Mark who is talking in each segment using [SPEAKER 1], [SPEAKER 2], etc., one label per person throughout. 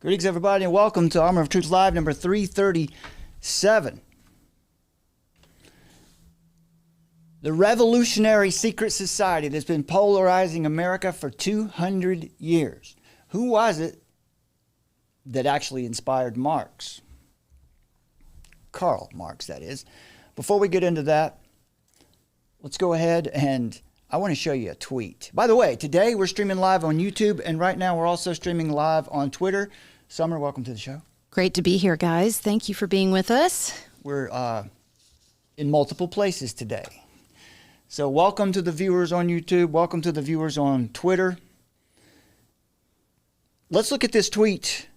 [SPEAKER 1] Greetings, everybody, and welcome to Armor of Truth Live, number 337. The revolutionary secret society that's been polarizing America for 200 years. Who was it that actually inspired Marx? Karl Marx, that is. Before we get into that, let's go ahead and I want to show you a tweet. By the way, today we're streaming live on YouTube, and right now we're also streaming live on Twitter. Summer, welcome to the show.
[SPEAKER 2] Great to be here, guys. Thank you for being with us.
[SPEAKER 1] We're in multiple places today. So welcome to the viewers on YouTube. Welcome to the viewers on Twitter. Let's look at this tweet,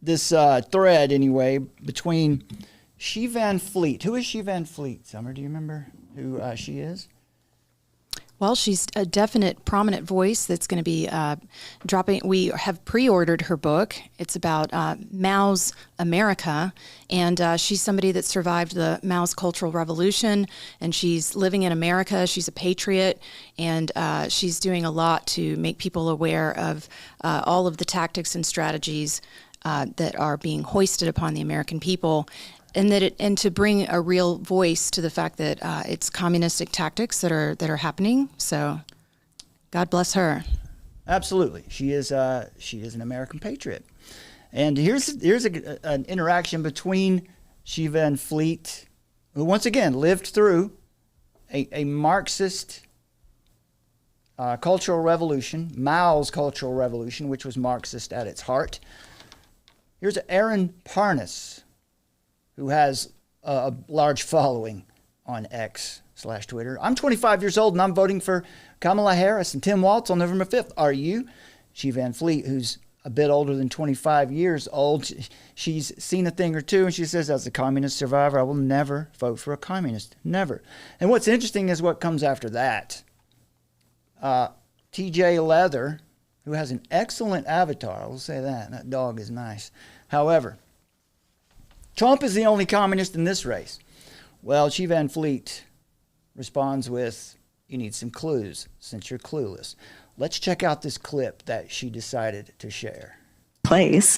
[SPEAKER 1] this thread anyway, between She Van Fleet. Who is She Van Fleet? Summer, do you remember who she is?
[SPEAKER 2] Well, she's a definite prominent voice that's going to be dropping. We have pre-ordered her book. It's about Mao's America, and she's somebody that survived the Mao's Cultural Revolution, and she's living in America. She's a patriot, and she's doing a lot to make people aware of all of the tactics and strategies that are being hoisted upon the American people. And to bring a real voice to the fact that it's communistic tactics that are happening. So, God bless her.
[SPEAKER 1] Absolutely, she is an American patriot. And here's an interaction between She Van Fleet, who once again lived through a Marxist cultural revolution, Mao's cultural revolution, which was Marxist at its heart. Here's Aaron Parnas, who has a large following on X/Twitter. I'm 25 years old and I'm voting for Kamala Harris and Tim Walz on November 5th. Are you? She Van Fleet, who's a bit older than 25 years old, she's seen a thing or two, and she says, as a communist survivor, I will never vote for a communist. Never. And what's interesting is what comes after that. TJ Leather, who has an excellent avatar, I will say that. That dog is nice. However, Trump is the only communist in this race. Well, She Van Fleet responds with, you need some clues since you're clueless. Let's check out this clip that she decided to share.
[SPEAKER 3] Place.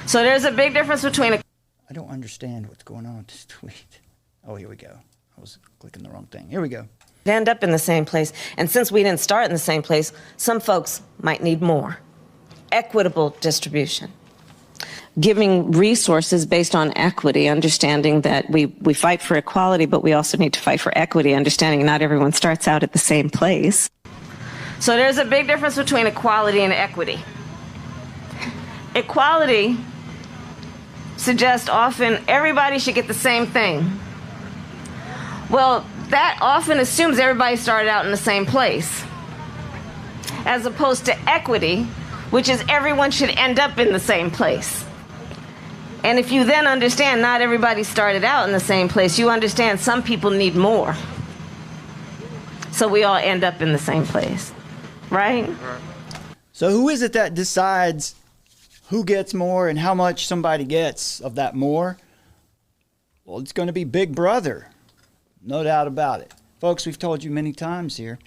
[SPEAKER 3] So there's a big difference between
[SPEAKER 1] I don't understand what's going on with this tweet. Oh, here we go. I was clicking the wrong thing. Here we go.
[SPEAKER 3] end up in the same place. And since we didn't start in the same place, some folks might need more. Equitable distribution. Giving resources based on equity, understanding that we fight for equality, but we also need to fight for equity, understanding not everyone starts out at the same place. So there's a big difference between equality and equity. Equality suggests often everybody should get the same thing. Well, that often assumes everybody started out in the same place, as opposed to equity, which is everyone should end up in the same place. And if you then understand not everybody started out in the same place, you understand some people need more. So we all end up in the same place, right?
[SPEAKER 1] So who is it that decides who gets more and how much somebody gets of that more? Well, it's going to be Big Brother. No doubt about it. Folks, we've told you many times here,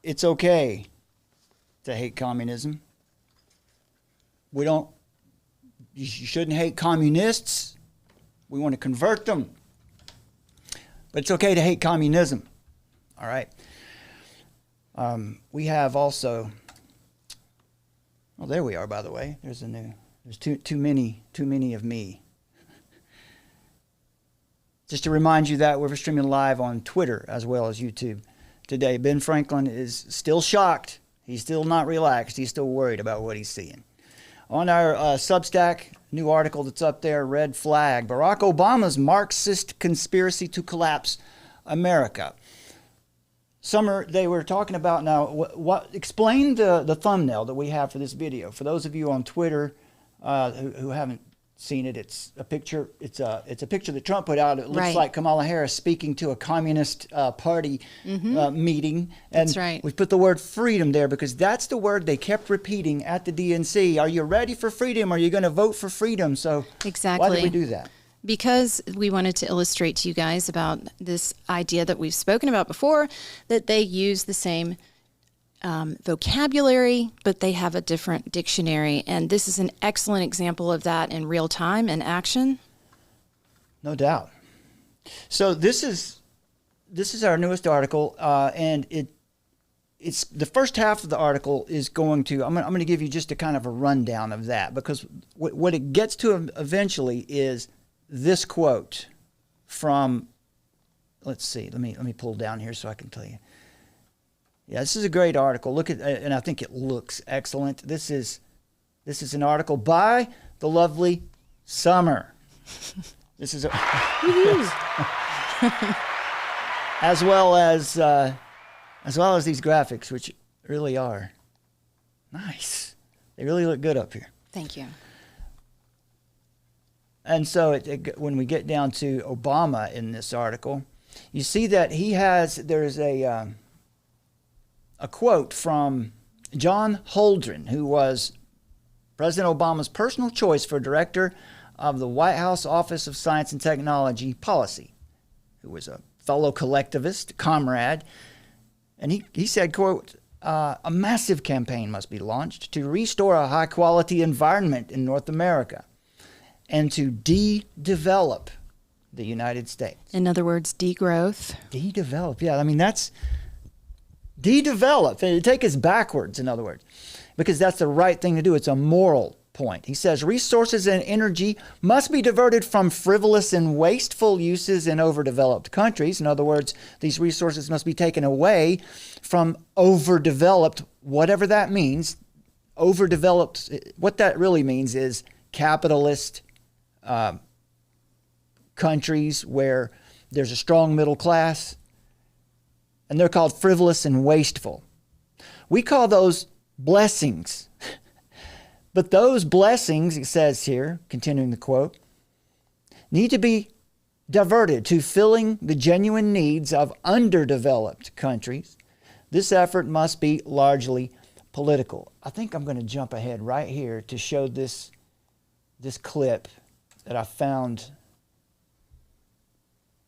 [SPEAKER 1] it's okay to hate communism. You shouldn't hate communists. We want to convert them. But it's okay to hate communism. All right. We have also, well, there we are, by the way. There's too many of me. Just to remind you that we're streaming live on Twitter as well as YouTube today. Ben Franklin is still shocked. He's still not relaxed. He's still worried about what he's seeing. On our Substack, new article that's up there, Red Flag, Barack Obama's Marxist conspiracy to collapse America. Summer, they were talking about now, explain the thumbnail that we have for this video. For those of you on Twitter who haven't seen it, it's a picture. It's a picture that Trump put out. It looks like Kamala Harris speaking to a Communist Party meeting. And
[SPEAKER 2] that's right.
[SPEAKER 1] We put the word freedom there because that's the word they kept repeating at the DNC. Are you ready for freedom? Are you going to vote for freedom? So
[SPEAKER 2] exactly.
[SPEAKER 1] Why did we do that?
[SPEAKER 2] Because we wanted to illustrate to you guys about this idea that we've spoken about before, that they use the same vocabulary, but they have a different dictionary. And this is an excellent example of that in real time and action.
[SPEAKER 1] No doubt. So this is our newest article, and it's the first half of the article is going to. I'm going to give you just a kind of a rundown of that, because what it gets to eventually is this quote from. Let's see. Let me pull down here so I can tell you. Yeah, this is a great article. Look at, and I think it looks excellent. This is an article by the lovely Summer. This is as well as these graphics, which really are nice. They really look good up here.
[SPEAKER 2] Thank you.
[SPEAKER 1] And so when we get down to Obama in this article, you see that there's a quote from John Holdren, who was President Obama's personal choice for director of the White House Office of Science and Technology Policy, who was a fellow collectivist, comrade. And he said, quote, a massive campaign must be launched to restore a high-quality environment in North America and to de-develop the United States.
[SPEAKER 2] In other words, degrowth.
[SPEAKER 1] De-develop, yeah. I mean, that's de-develop. Take us backwards, in other words, because that's the right thing to do. It's a moral point. He says resources and energy must be diverted from frivolous and wasteful uses in overdeveloped countries. In other words, these resources must be taken away from overdeveloped, whatever that means. Overdeveloped, what that really means is capitalist countries where there's a strong middle class, and they're called frivolous and wasteful. We call those blessings. But those blessings, it says here, continuing the quote, need to be diverted to filling the genuine needs of underdeveloped countries. This effort must be largely political. I think I'm going to jump ahead right here to show this clip that I found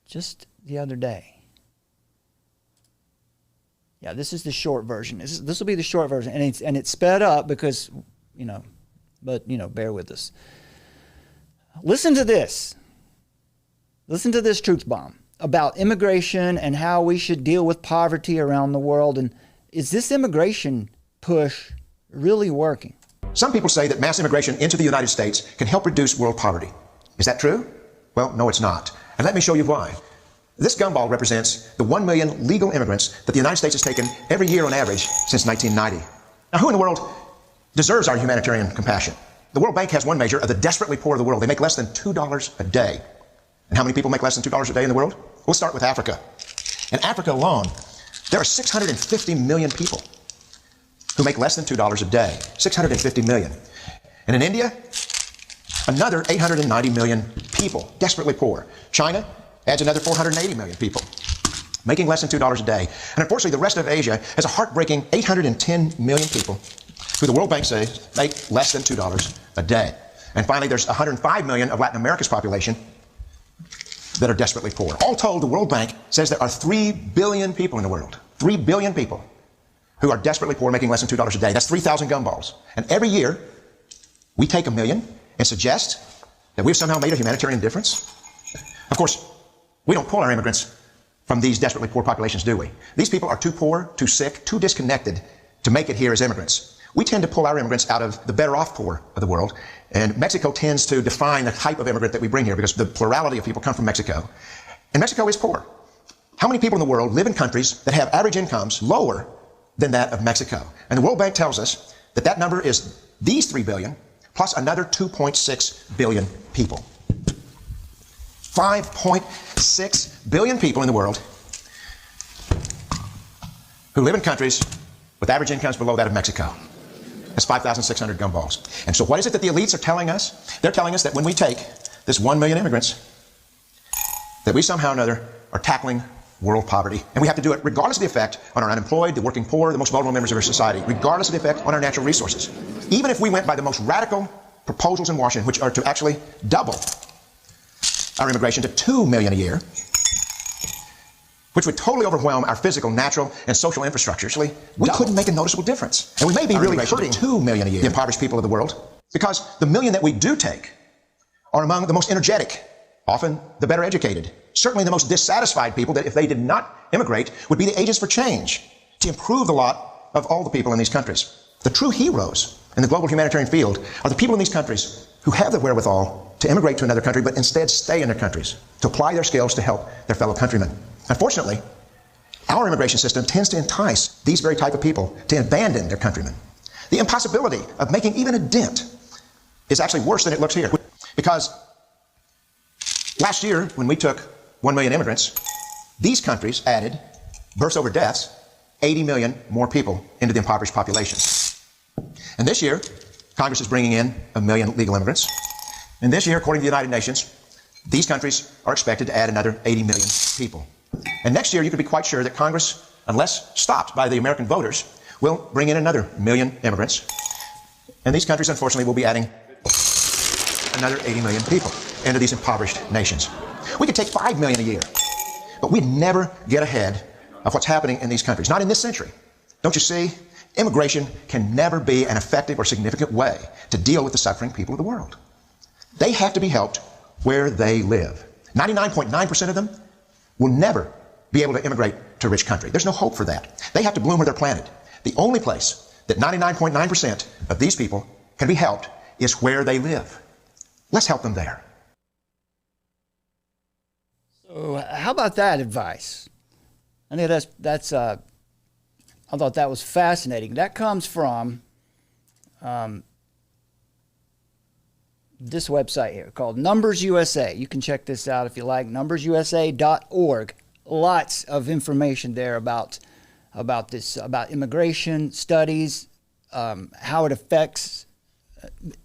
[SPEAKER 1] just the other day. Yeah, this is the short version. This will be the short version, and it's sped up because, bear with us. Listen to this. Listen to this truth bomb about immigration and how we should deal with poverty around the world. And is this immigration push really working?
[SPEAKER 4] Some people say that mass immigration into the United States can help reduce world poverty. Is that true? Well, no, it's not. And let me show you why. This gumball represents the 1 million legal immigrants that the United States has taken every year on average since 1990. Now, who in the world deserves our humanitarian compassion? The World Bank has one measure of the desperately poor of the world. They make less than $2 a day. And how many people make less than $2 a day in the world? We'll start with Africa. In Africa alone, there are 650 million people who make less than $2 a day. 650 million. And in India, another 890 million people, desperately poor. China adds another 480 million people, making less than $2 a day. And unfortunately, the rest of Asia has a heartbreaking 810 million people who the World Bank says make less than $2 a day. And finally, there's 105 million of Latin America's population that are desperately poor. All told, the World Bank says there are 3 billion people in the world, 3 billion people who are desperately poor, making less than $2 a day. That's 3,000 gumballs. And every year, we take 1 million and suggest that we've somehow made a humanitarian difference. Of course, we don't pull our immigrants from these desperately poor populations, do we? These people are too poor, too sick, too disconnected to make it here as immigrants. We tend to pull our immigrants out of the better off poor of the world. And Mexico tends to define the type of immigrant that we bring here because the plurality of people come from Mexico. And Mexico is poor. How many people in the world live in countries that have average incomes lower than that of Mexico? And the World Bank tells us that that number is these 3 billion plus another 2.6 billion people. 5.6 billion people in the world who live in countries with average incomes below that of Mexico. That's 5,600 gumballs. And so what is it that the elites are telling us? They're telling us that when we take this 1 million immigrants, that we somehow or another are tackling world poverty. And we have to do it regardless of the effect on our unemployed, the working poor, the most vulnerable members of our society, regardless of the effect on our natural resources. Even if we went by the most radical proposals in Washington, which are to actually double our immigration to 2 million a year, which would totally overwhelm our physical, natural, and social infrastructure. Actually, we couldn't make a noticeable difference. And we may be really hurting 2 million a year, the impoverished people of the world, because the million that we do take are among the most energetic, often the better educated, certainly the most dissatisfied people that if they did not immigrate would be the agents for change to improve the lot of all the people in these countries. The true heroes in the global humanitarian field are the people in these countries who have the wherewithal to immigrate to another country, but instead stay in their countries, to apply their skills to help their fellow countrymen. Unfortunately, our immigration system tends to entice these very type of people to abandon their countrymen. The impossibility of making even a dent is actually worse than it looks here. Because last year, when we took 1 million immigrants, these countries added, births over deaths, 80 million more people into the impoverished population. And this year, Congress is bringing in 1 million legal immigrants. And this year, according to the United Nations, these countries are expected to add another 80 million people. And next year, you can be quite sure that Congress, unless stopped by the American voters, will bring in another 1 million immigrants. And these countries, unfortunately, will be adding another 80 million people into these impoverished nations. We could take 5 million a year, but we'd never get ahead of what's happening in these countries. Not in this century. Don't you see? Immigration can never be an effective or significant way to deal with the suffering people of the world. They have to be helped where they live. 99.9% of them will never be able to immigrate to a rich country. There's no hope for that. They have to bloom where they're planted. The only place that 99.9% of these people can be helped is where they live. Let's help them there.
[SPEAKER 1] So how about that advice? I think I thought that was fascinating. That comes from this website here called Numbers USA. You can check this out if you like, numbersusa.org. Lots of information there about immigration studies, how it affects.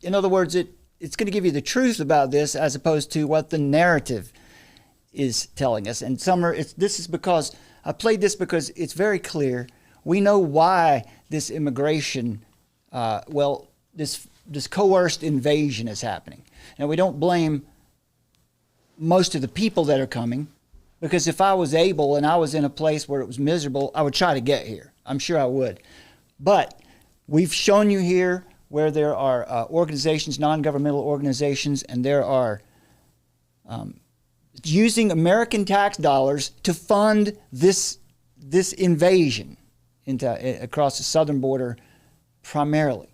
[SPEAKER 1] In other words, it's going to give you the truth about this as opposed to what the narrative is telling us. And this is because I played this because it's very clear. We know why this immigration, this coerced invasion is happening. And we don't blame most of the people that are coming, because if I was able and I was in a place where it was miserable, I would try to get here. I'm sure I would. But we've shown you here where there are organizations, non-governmental organizations, and there are using American tax dollars to fund this invasion across the southern border primarily.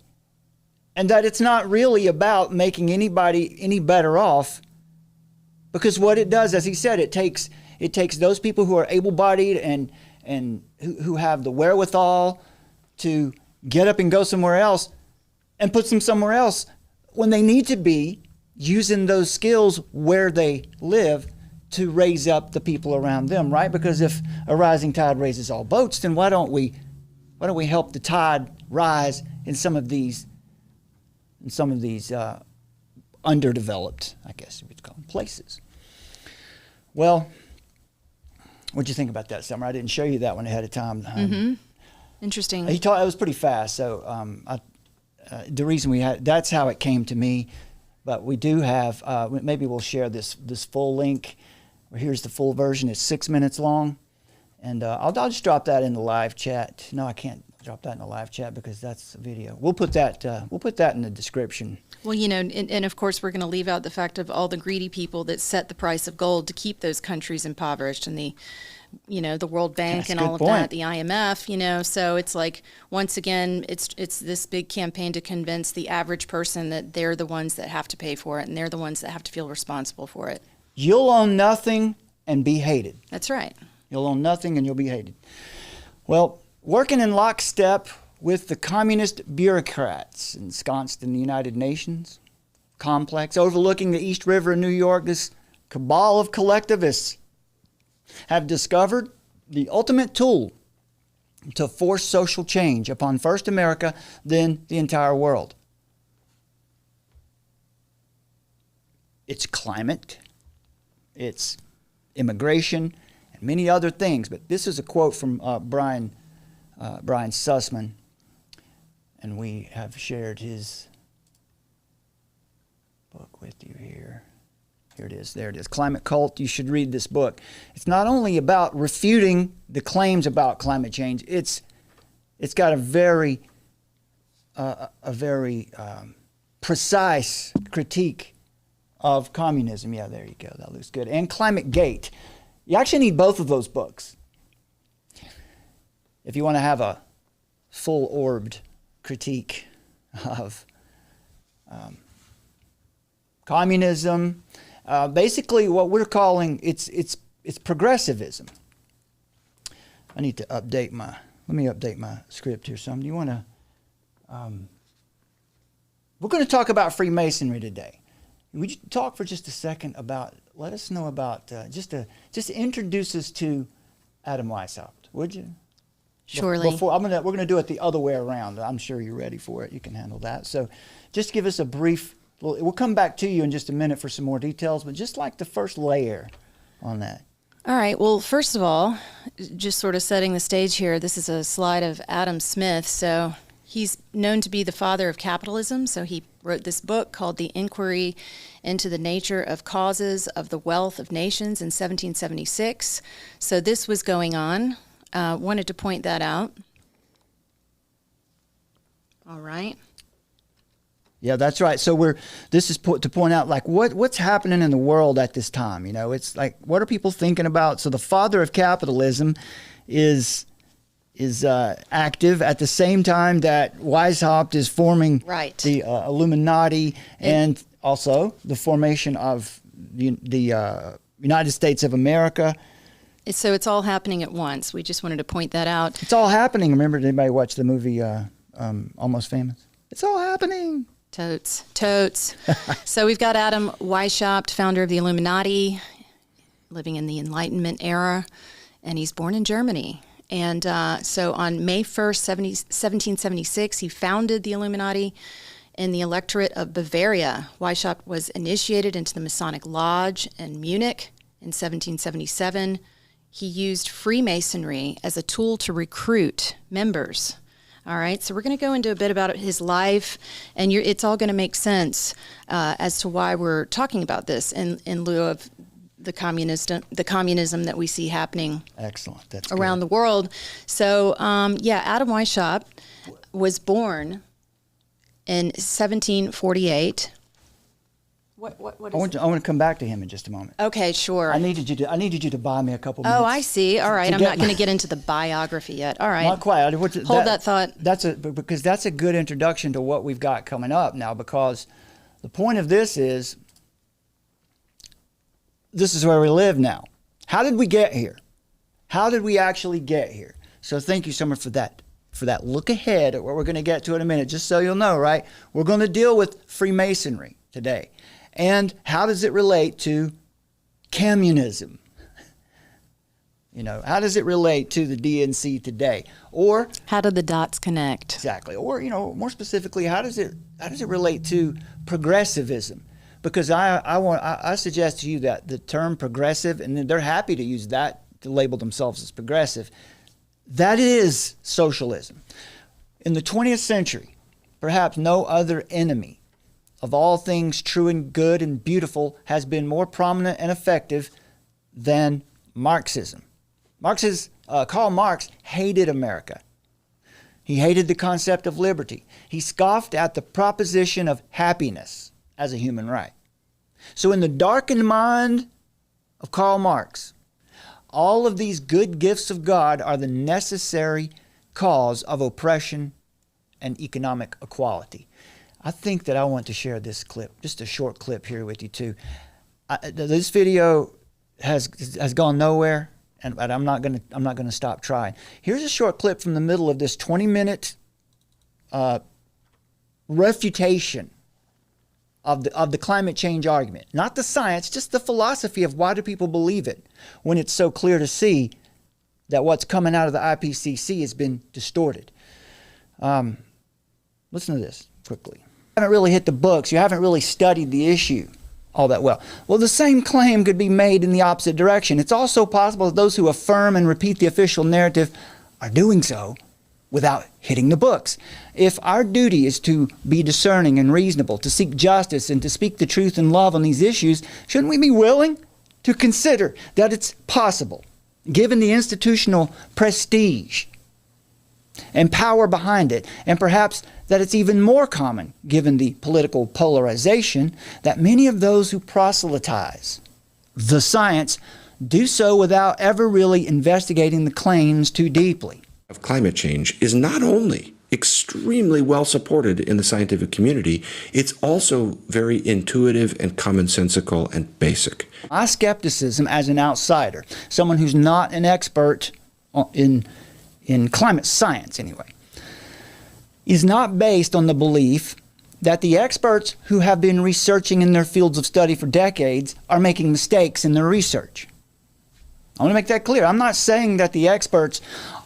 [SPEAKER 1] And that it's not really about making anybody any better off, because what it does, as he said, it takes those people who are able-bodied and who have the wherewithal to get up and go somewhere else and puts them somewhere else when they need to be using those skills where they live to raise up the people around them, right? Because if a rising tide raises all boats, then why don't we help the tide rise in some of these underdeveloped, I guess you would call them, places. Well, what'd you think about that, Summer? I didn't show you that one ahead of time.
[SPEAKER 2] Interesting.
[SPEAKER 1] It was pretty fast, so the reason that's how it came to me. But we do have, maybe we'll share this full link. Here's the full version. It's 6 minutes long. And I'll just drop that in the live chat. No, I can't drop that in the live chat because that's a video. We'll put that in the description.
[SPEAKER 2] Well, and of course we're going to leave out the fact of all the greedy people that set the price of gold to keep those countries impoverished, and the World Bank
[SPEAKER 1] That's
[SPEAKER 2] and
[SPEAKER 1] a
[SPEAKER 2] all
[SPEAKER 1] good
[SPEAKER 2] of
[SPEAKER 1] point.
[SPEAKER 2] that, the IMF, so it's like, once again, it's this big campaign to convince the average person that they're the ones that have to pay for it, and they're the ones that have to feel responsible for it.
[SPEAKER 1] You'll own nothing and be hated.
[SPEAKER 2] That's right.
[SPEAKER 1] You'll own nothing and you'll be hated. Well, working in lockstep with the communist bureaucrats ensconced in the United Nations complex overlooking the East River in New York, this cabal of collectivists have discovered the ultimate tool to force social change upon first America, then the entire world. It's climate, it's immigration, and many other things. But this is a quote from Brian Sussman, and we have shared his book with you here. Here it is. There it is. Climate Cult. You should read this book. It's not only about refuting the claims about climate change. It's got a very precise critique of communism. Yeah, there you go. That looks good. And Climate Gate. You actually need both of those books if you want to have a full-orbed critique of communism. Basically, what we're calling it's progressivism. I need to update my. Let me update my script here. Some. Do you want to? We're going to talk about Freemasonry today. Would you talk for just a second about? Let us know about just introduce us to Adam Weishaupt, would you?
[SPEAKER 2] Surely.
[SPEAKER 1] We're gonna do it the other way around. I'm sure you're ready for it. You can handle that. So, just give us a brief. We'll come back to you in just a minute for some more details, but just like the first layer on that.
[SPEAKER 2] All right. Well, first of all, just sort of setting the stage here. This is a slide of Adam Smith. So he's known to be the father of capitalism. So he wrote this book called The Inquiry into the Nature of Causes of the Wealth of Nations in 1776. So this was going on. Wanted to point that out. All right.
[SPEAKER 1] Yeah, that's right. So this is to point out like what's happening in the world at this time. You know, it's like what are people thinking about? So the father of capitalism is active at the same time that Weishaupt is forming the Illuminati and also the formation of the United States of America.
[SPEAKER 2] So it's all happening at once. We just wanted to point that out.
[SPEAKER 1] It's all happening. Remember, did anybody watch the movie Almost Famous? It's all happening.
[SPEAKER 2] Totes. So we've got Adam Weishaupt, founder of the Illuminati, living in the Enlightenment era, and he's born in Germany. And so on May 1st, 1776, he founded the Illuminati in the electorate of Bavaria. Weishaupt was initiated into the Masonic Lodge in Munich in 1777. He used Freemasonry as a tool to recruit members. All right, so we're going to go into a bit about his life, and it's all going to make sense as to why we're talking about this in lieu of the communism that we see happening.
[SPEAKER 1] Excellent. That's
[SPEAKER 2] around the world. So, Adam Weishaupt was born in 1748. What is
[SPEAKER 1] I want to come back to him in just a moment.
[SPEAKER 2] Okay, sure.
[SPEAKER 1] I needed you to buy me a couple minutes.
[SPEAKER 2] Oh, I see. All right, I'm not going to get into the biography yet. All right.
[SPEAKER 1] Not quite.
[SPEAKER 2] Hold that thought.
[SPEAKER 1] Because that's a good introduction to what we've got coming up now, because the point of this is where we live now. How did we get here? How did we actually get here? So thank you so much for that look ahead at what we're going to get to in a minute, just so you'll know, right? We're going to deal with Freemasonry today. And how does it relate to communism? You know, how does it relate to the DNC today? Or
[SPEAKER 2] how do the dots connect?
[SPEAKER 1] Exactly. Or, you know, more specifically, how does it relate to progressivism? Because I suggest to you that the term progressive, and they're happy to use that to label themselves as progressive, that is socialism. In the 20th century, perhaps no other enemy of all things true and good and beautiful has been more prominent and effective than Marxism. Karl Marx hated America. He hated the concept of liberty. He scoffed at the proposition of happiness as a human right. So in the darkened mind of Karl Marx, all of these good gifts of God are the necessary cause of oppression and economic equality. I think that I want to share this clip, just a short clip here with you too. This video has gone nowhere, but I'm not gonna stop trying. Here's a short clip from the middle of this 20-minute refutation of the climate change argument. Not the science, just the philosophy of why do people believe it when it's so clear to see that what's coming out of the IPCC has been distorted. Listen to this quickly. You haven't really hit the books. You haven't really studied the issue all that well. Well, the same claim could be made in the opposite direction. It's also possible that those who affirm and repeat the official narrative are doing so without hitting the books. If our duty is to be discerning and reasonable, to seek justice and to speak the truth in love on these issues, shouldn't we be willing to consider that it's possible, given the institutional prestige and power behind it, and perhaps that it's even more common, given the political polarization, that many of those who proselytize the science do so without ever really investigating the claims too deeply.
[SPEAKER 5] Of climate change is not only extremely well supported in the scientific community, it's also very intuitive and commonsensical and basic.
[SPEAKER 1] My skepticism as an outsider, someone who's not an expert in climate science anyway, is not based on the belief that the experts who have been researching in their fields of study for decades are making mistakes in their research. I want to make that clear. I'm not saying that the experts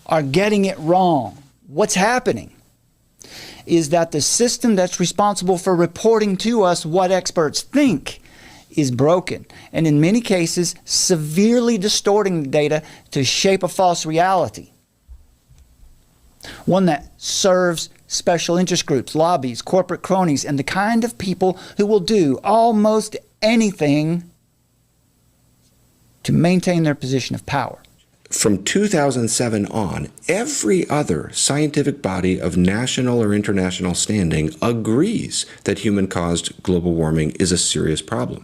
[SPEAKER 1] are getting it wrong. What's happening is that the system that's responsible for reporting to us what experts think is broken, and in many cases severely distorting the data to shape a false reality. One that serves special interest groups, lobbies, corporate cronies, and the kind of people who will do almost anything to maintain their position of power.
[SPEAKER 5] From 2007 on, every other scientific body of national or international standing agrees that human-caused global warming is a serious problem.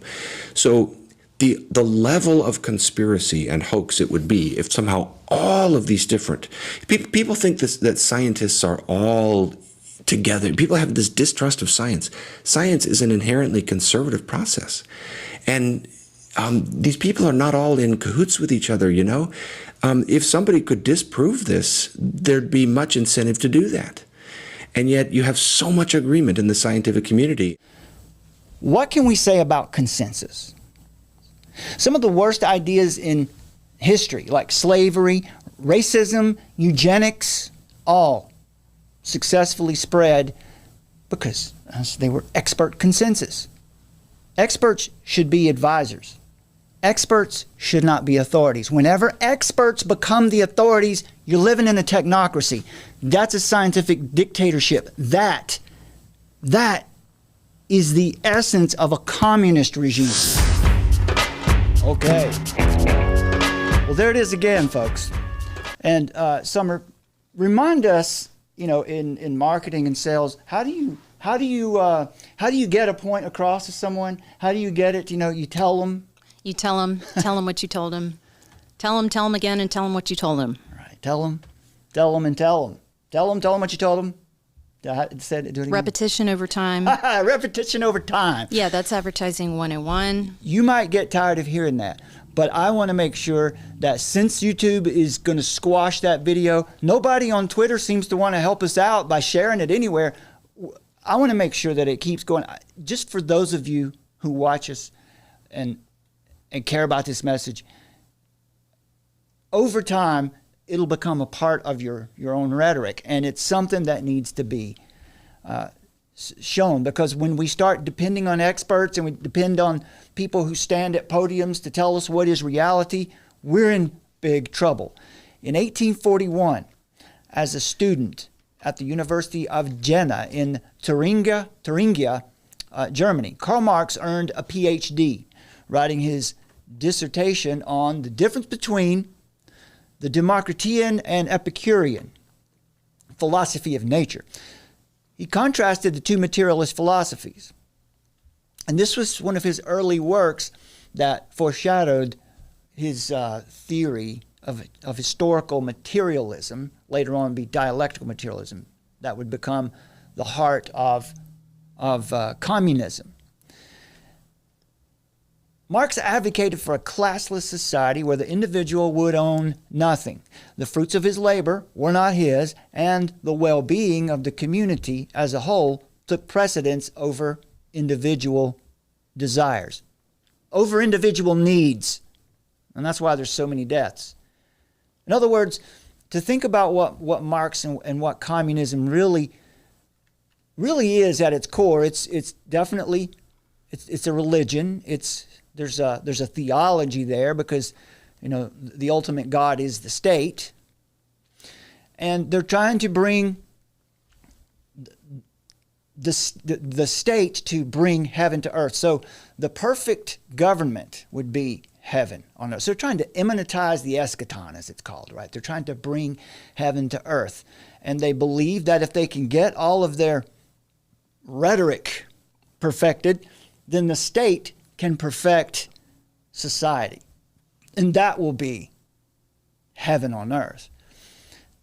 [SPEAKER 5] So the level of conspiracy and hoax it would be if somehow all of these different people think that scientists are all together. People have this distrust of science. Science is an inherently conservative process, and these people are not all in cahoots with each other, you know. If somebody could disprove this, there'd be much incentive to do that. And yet you have so much agreement in the scientific community.
[SPEAKER 1] What can we say about consensus? Some of the worst ideas in history, like slavery, racism, eugenics, all successfully spread because they were expert consensus. Experts should be advisors. Experts should not be authorities. Whenever experts become the authorities, you're living in a technocracy. That's a scientific dictatorship. That is the essence of a communist regime. Okay. Well, there it is again, folks. And Summer, remind us, you know, in marketing and sales, how do you get a point across to someone? How do you get it? You know, you tell them.
[SPEAKER 2] You tell them what you told them. Tell them again, and tell them what you told them.
[SPEAKER 1] All right, tell them, and tell them. Tell them what you told them. Do it again.
[SPEAKER 2] Repetition over time.
[SPEAKER 1] Repetition over time.
[SPEAKER 2] Yeah, that's advertising 101.
[SPEAKER 1] You might get tired of hearing that, but I want to make sure that since YouTube is going to squash that video, nobody on Twitter seems to want to help us out by sharing it anywhere. I want to make sure that it keeps going. Just for those of you who watch us and care about this message, over time, it'll become a part of your own rhetoric. And it's something that needs to be shown, because when we start depending on experts and we depend on people who stand at podiums to tell us what is reality, we're in big trouble. In 1841, as a student at the University of Jena in Thuringia, Germany, Karl Marx earned a PhD, writing his dissertation on the difference between the Democritean and Epicurean philosophy of nature. He contrasted the two materialist philosophies. And this was one of his early works that foreshadowed his theory of historical materialism, later on be dialectical materialism, that would become the heart of communism. Marx advocated for a classless society where the individual would own nothing. The fruits of his labor were not his, and the well-being of the community as a whole took precedence over individual desires, over individual needs. And that's why there's so many deaths. In other words, to think about what Marx and what communism really is at its core, it's definitely a religion. There's a theology there, because, you know, the ultimate God is the state. And they're trying to bring the state to bring heaven to earth. So the perfect government would be heaven on earth. So they're trying to immanentize the eschaton, as it's called, right? They're trying to bring heaven to earth. And they believe that if they can get all of their rhetoric perfected, then the state can perfect society. And that will be heaven on earth.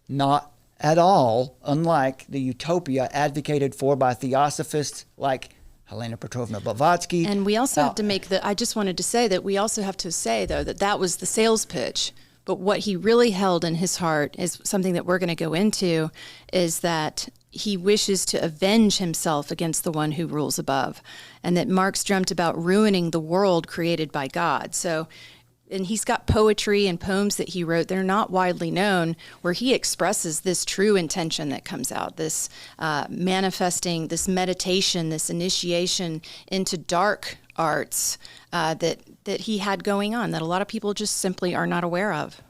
[SPEAKER 1] Not at all unlike the utopia advocated for by theosophists like Helena Petrovna Blavatsky.
[SPEAKER 2] And we also have to make I just wanted to say that we also have to say, though, that was the sales pitch. But what he really held in his heart is something that we're going to go into, is that he wishes to avenge himself against the one who rules above, and that Marx dreamt about ruining the world created by God. So, and he's got poetry and poems that he wrote that are not widely known, where he expresses this true intention that comes out, this manifesting, this meditation, this initiation into dark arts that he had going on, that a lot of people just simply are not aware of.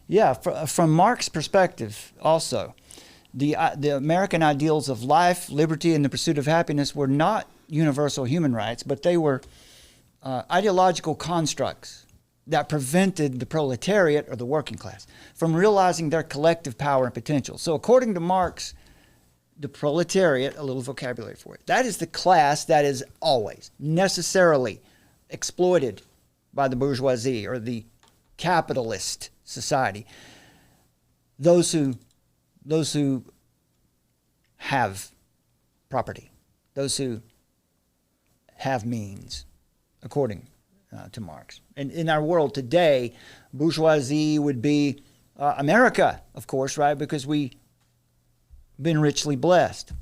[SPEAKER 1] Yeah, from Marx's perspective also, the American ideals of life, liberty, and the pursuit of happiness were not universal human rights, but they were ideological constructs that prevented the proletariat, or the working class, from realizing their collective power and potential. So according to Marx, the proletariat, a little vocabulary for it, that is the class that is always necessarily exploited by the bourgeoisie or the capitalist society. Those who have property, those who have means, according to Marx. And in our world today, bourgeoisie would be America, of course, right? Because we've been richly blessed.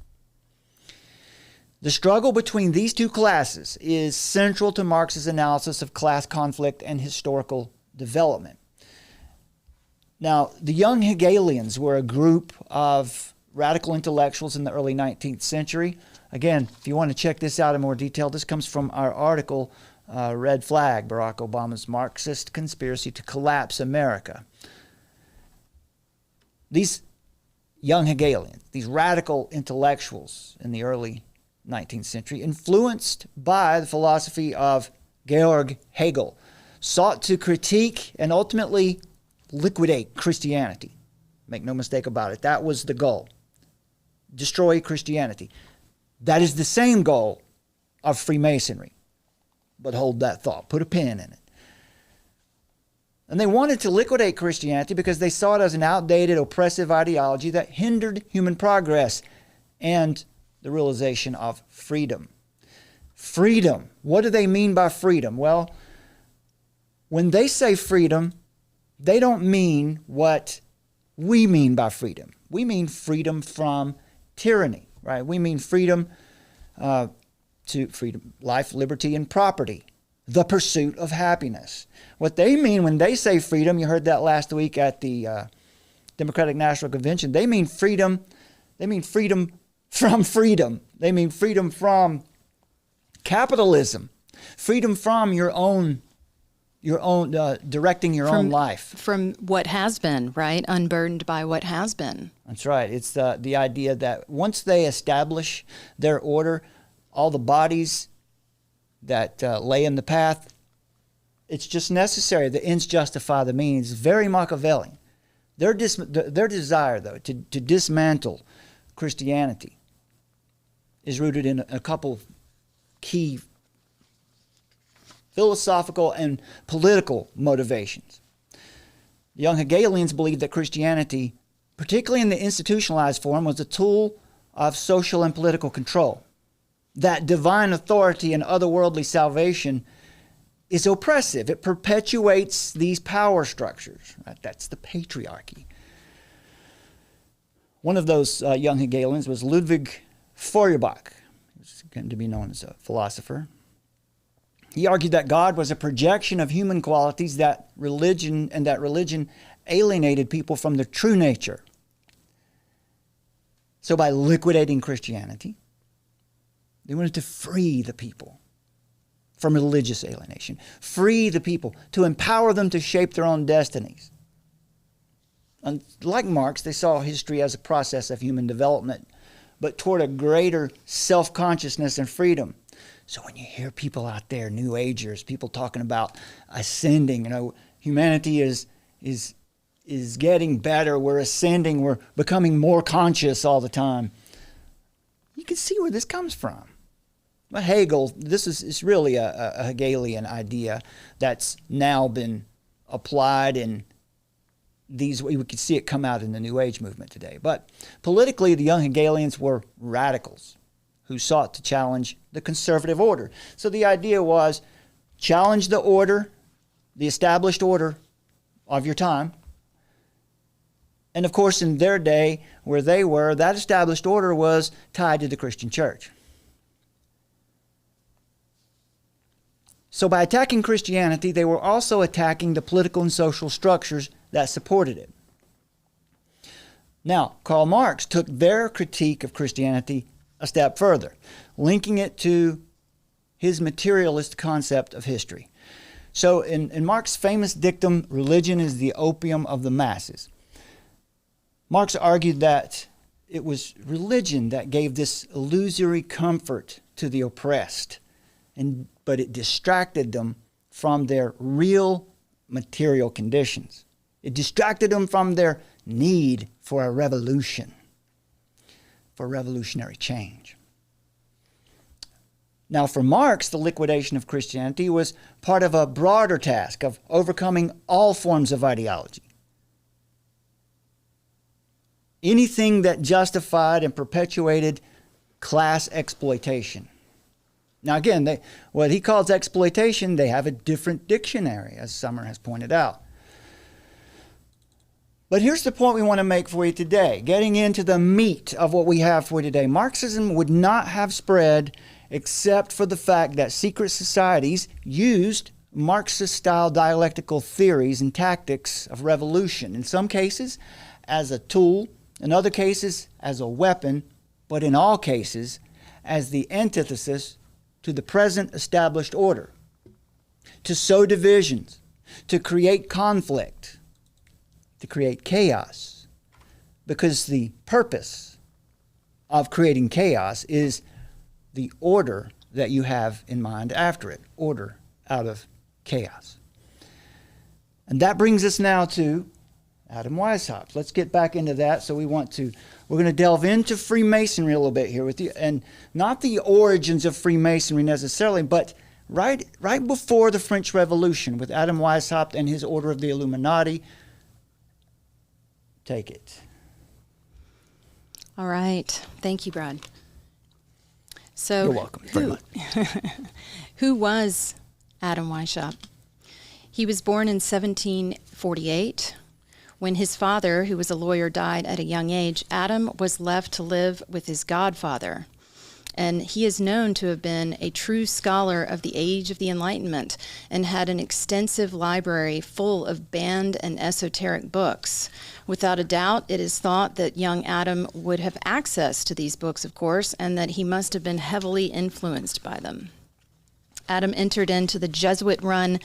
[SPEAKER 1] The struggle between these two classes is central to Marx's analysis of class conflict and historical development. Now, the young Hegelians were a group of radical intellectuals in the early 19th century. Again, if you want to check this out in more detail, this comes from our article, Red Flag, Barack Obama's Marxist Conspiracy to Collapse America. These young Hegelians, these radical intellectuals in the early 19th century, influenced by the philosophy of Georg Hegel, sought to critique and ultimately liquidate Christianity. Make no mistake about it. That was the goal. Destroy Christianity. That is the same goal of Freemasonry. But hold that thought. Put a pin in it. And they wanted to liquidate Christianity because they saw it as an outdated, oppressive ideology that hindered human progress and the realization of freedom. Freedom. What do they mean by freedom? Well, when they say freedom, they don't mean what we mean by freedom. We mean freedom from tyranny, right? We mean freedom to freedom, life, liberty, and property, the pursuit of happiness. What they mean when they say freedom, you heard that last week at the Democratic National Convention, they mean freedom. They mean freedom from freedom. They mean freedom from capitalism, freedom from your own directing your own life.
[SPEAKER 2] From what has been, right? Unburdened by what has been.
[SPEAKER 1] That's right. It's the idea that once they establish their order, all the bodies that lay in the path, it's just necessary. The ends justify the means. It's very Machiavellian. Their desire, though, to dismantle Christianity is rooted in a couple key philosophical and political motivations. The young Hegelians believed that Christianity, particularly in the institutionalized form, was a tool of social and political control. That divine authority and otherworldly salvation is oppressive. It perpetuates these power structures. Right? That's the patriarchy. One of those young Hegelians was Ludwig Feuerbach, who's going to be known as a philosopher. He argued that God was a projection of human qualities, that religion alienated people from their true nature. So by liquidating Christianity, they wanted to free the people from religious alienation, free the people, to empower them to shape their own destinies. And like Marx, they saw history as a process of human development, but toward a greater self-consciousness and freedom. So when you hear people out there, New Agers, people talking about ascending, humanity is getting better, we're ascending, we're becoming more conscious all the time. You can see where this comes from. But Hegel, this is really a Hegelian idea that's now been applied in these, we can see it come out in the New Age movement today. But politically, the young Hegelians were radicals who sought to challenge the conservative order. So the idea was challenge the order, the established order of your time. And of course, in their day, where they were, that established order was tied to the Christian church. So by attacking Christianity, they were also attacking the political and social structures that supported it. Now, Karl Marx took their critique of Christianity a step further, linking it to his materialist concept of history. So in Marx's famous dictum, religion is the opium of the masses, Marx argued that it was religion that gave this illusory comfort to the oppressed, but it distracted them from their real material conditions. It distracted them from their need for a revolution, for revolutionary change. Now, for Marx, the liquidation of Christianity was part of a broader task of overcoming all forms of ideology. Anything that justified and perpetuated class exploitation. Now again, what he calls exploitation, they have a different dictionary, as Summer has pointed out. But here's the point we want to make for you today, getting into the meat of what we have for you today. Marxism would not have spread except for the fact that secret societies used Marxist-style dialectical theories and tactics of revolution, in some cases as a tool, in other cases as a weapon, but in all cases as the antithesis to the present established order, to sow divisions, to create conflict, to create chaos, because the purpose of creating chaos is the order that you have in mind after it, order out of chaos. And that brings us now to Adam Weishaupt. Let's get back into that. So we're going to delve into Freemasonry a little bit here with you, and not the origins of Freemasonry necessarily, but right before the French Revolution with Adam Weishaupt and his Order of the Illuminati. Take it.
[SPEAKER 2] All right. Thank you, Brad. So
[SPEAKER 1] you're welcome. Very much.
[SPEAKER 2] Who was Adam Weishaupt? He was born in 1748. When his father, who was a lawyer, died at a young age, Adam was left to live with his godfather. And he is known to have been a true scholar of the age of the Enlightenment and had an extensive library full of banned and esoteric books. Without a doubt, it is thought that young Adam would have access to these books, of course, and that he must have been heavily influenced by them. Adam entered into the Jesuit-run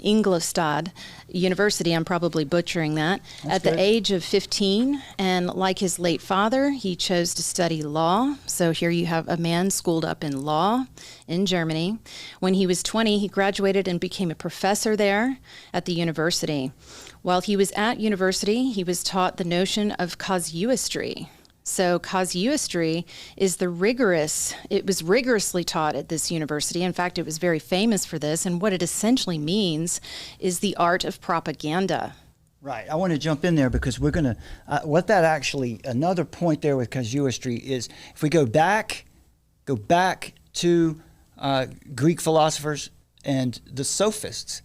[SPEAKER 2] Ingolstadt University, I'm probably butchering that, at the age of 15. And like his late father, he chose to study law. So here you have a man schooled up in law in Germany. When he was 20, he graduated and became a professor there at the university. While he was at university, he was taught the notion of casuistry. So casuistry is it was rigorously taught at this university. In fact, it was very famous for this. And what it essentially means is the art of propaganda.
[SPEAKER 1] Right. I want to jump in there because we're going to, another point there with casuistry is if we go back to Greek philosophers and the sophists.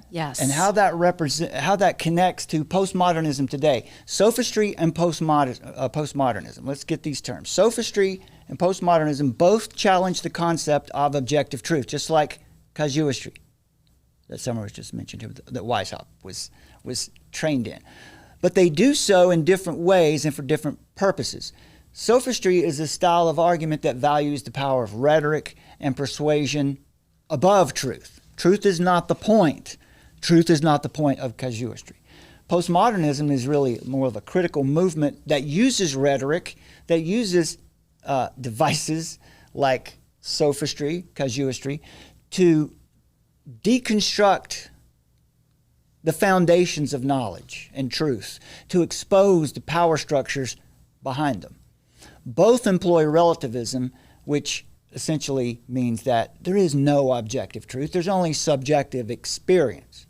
[SPEAKER 2] Yes.
[SPEAKER 1] And how that connects to postmodernism today. Sophistry and postmodernism. Let's get these terms. Sophistry and postmodernism both challenge the concept of objective truth, just like casuistry that Summer was just mentioned here, that Weishaupt was trained in. But they do so in different ways and for different purposes. Sophistry is a style of argument that values the power of rhetoric and persuasion above truth. Truth is not the point. Truth is not the point of casuistry. Postmodernism is really more of a critical movement that uses rhetoric, that uses devices like sophistry, casuistry, to deconstruct the foundations of knowledge and truth, to expose the power structures behind them. Both employ relativism, which essentially means that there is no objective truth. There's only subjective experience.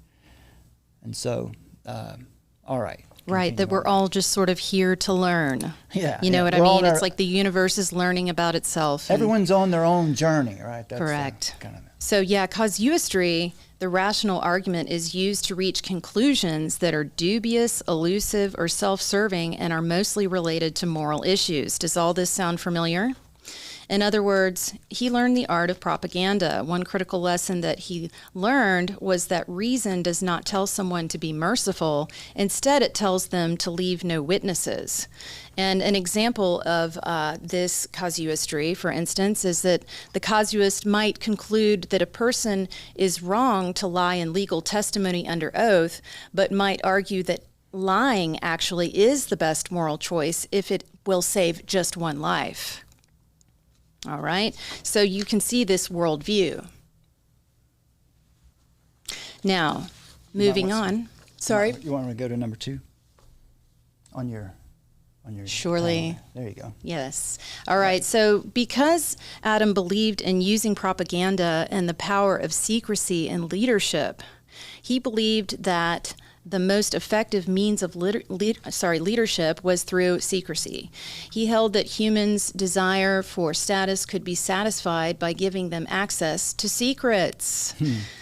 [SPEAKER 1] And so, all right.
[SPEAKER 2] Right, that we're all just sort of here to learn.
[SPEAKER 1] Yeah.
[SPEAKER 2] You know what I mean? It's like the universe is learning about itself.
[SPEAKER 1] Everyone's on their own journey, right? That's
[SPEAKER 2] correct.
[SPEAKER 1] Kind of
[SPEAKER 2] so, yeah, casuistry, the rational argument, is used to reach conclusions that are dubious, elusive, or self-serving and are mostly related to moral issues. Does all this sound familiar? In other words, he learned the art of propaganda. One critical lesson that he learned was that reason does not tell someone to be merciful. Instead, it tells them to leave no witnesses. And an example of this casuistry, for instance, is that the casuist might conclude that a person is wrong to lie in legal testimony under oath, but might argue that lying actually is the best moral choice if it will save just one life. All right, so you can see this worldview. Now, moving on. Sorry?
[SPEAKER 1] You want me to go to number 2? On your
[SPEAKER 2] Surely.
[SPEAKER 1] There you go.
[SPEAKER 2] Yes. All right, so because Adam believed in using propaganda and the power of secrecy in leadership, he believed that the most effective means of leadership was through secrecy. He held that humans' desire for status could be satisfied by giving them access to secrets.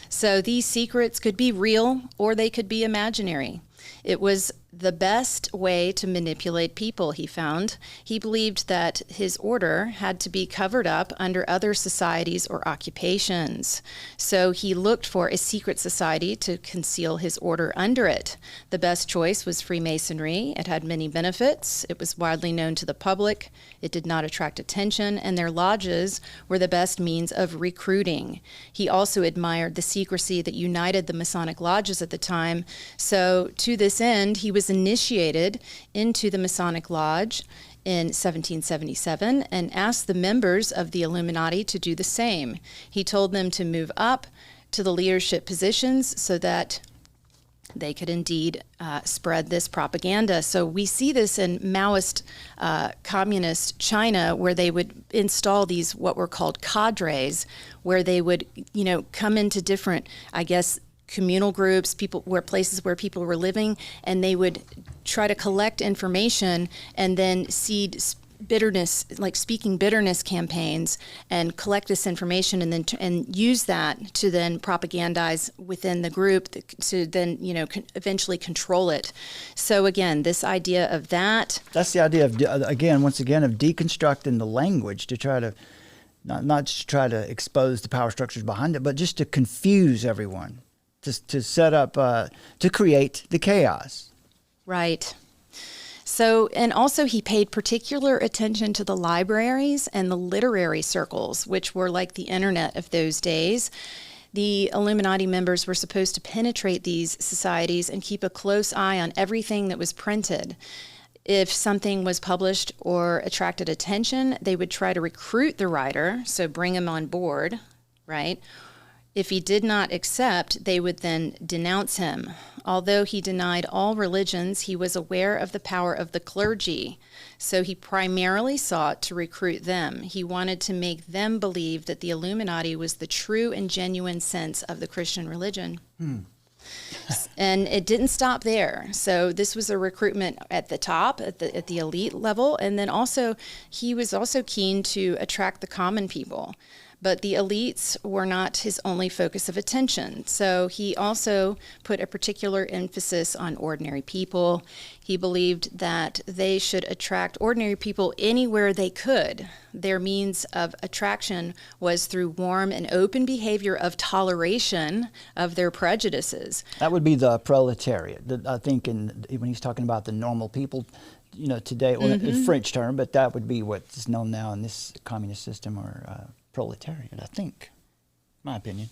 [SPEAKER 2] So these secrets could be real or they could be imaginary. It was the best way to manipulate people, he found. He believed that his order had to be covered up under other societies or occupations. So he looked for a secret society to conceal his order under it. The best choice was Freemasonry. It had many benefits. It was widely known to the public. It did not attract attention, and their lodges were the best means of recruiting. He also admired the secrecy that united the Masonic lodges at the time. So to this end, he was initiated into the Masonic Lodge in 1777 and asked the members of the Illuminati to do the same. He told them to move up to the leadership positions so that they could indeed spread this propaganda. So we see this in Maoist communist China, where they would install these what were called cadres, where they would, come into different, communal groups, places where people were living, and they would try to collect information and then seed bitterness, like speaking bitterness campaigns, and collect this information and then and use that to then propagandize within the group to then eventually control it. So again, this idea of that's
[SPEAKER 1] the idea of once again of deconstructing the language to try to not just try to expose the power structures behind it, but just to confuse everyone. To set up, to create the chaos.
[SPEAKER 2] Right. So, and also he paid particular attention to the libraries and the literary circles, which were like the internet of those days. The Illuminati members were supposed to penetrate these societies and keep a close eye on everything that was printed. If something was published or attracted attention, they would try to recruit the writer, so bring him on board, right? If he did not accept, they would then denounce him. Although he denied all religions, he was aware of the power of the clergy. So he primarily sought to recruit them. He wanted to make them believe that the Illuminati was the true and genuine sense of the Christian religion. And it didn't stop there. So this was a recruitment at the top, at the elite level. And then also, he was also keen to attract the common people. But the elites were not his only focus of attention. So he also put a particular emphasis on ordinary people. He believed that they should attract ordinary people anywhere they could. Their means of attraction was through warm and open behavior of toleration of their prejudices.
[SPEAKER 1] That would be the proletariat. I think when he's talking about the normal people, today, well, a French term, but that would be what's known now in this communist system or proletariat, I think, my opinion.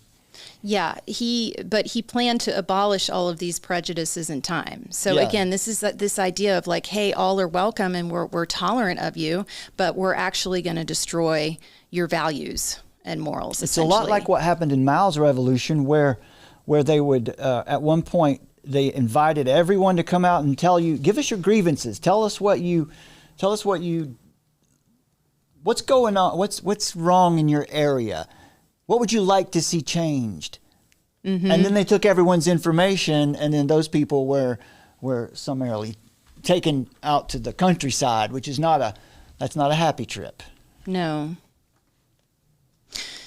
[SPEAKER 2] Yeah, but he planned to abolish all of these prejudices in time. So again, this is this idea of like, hey, all are welcome and we're tolerant of you, but we're actually going to destroy your values and morals.
[SPEAKER 1] It's a lot like what happened in Mao's revolution, where they would at one point they invited everyone to come out and give us your grievances, tell us what's going on, what's wrong in your area. What would you like to see changed? Mm-hmm. And then they took everyone's information, and then those people were summarily taken out to the countryside, which is that's not a happy trip.
[SPEAKER 2] No.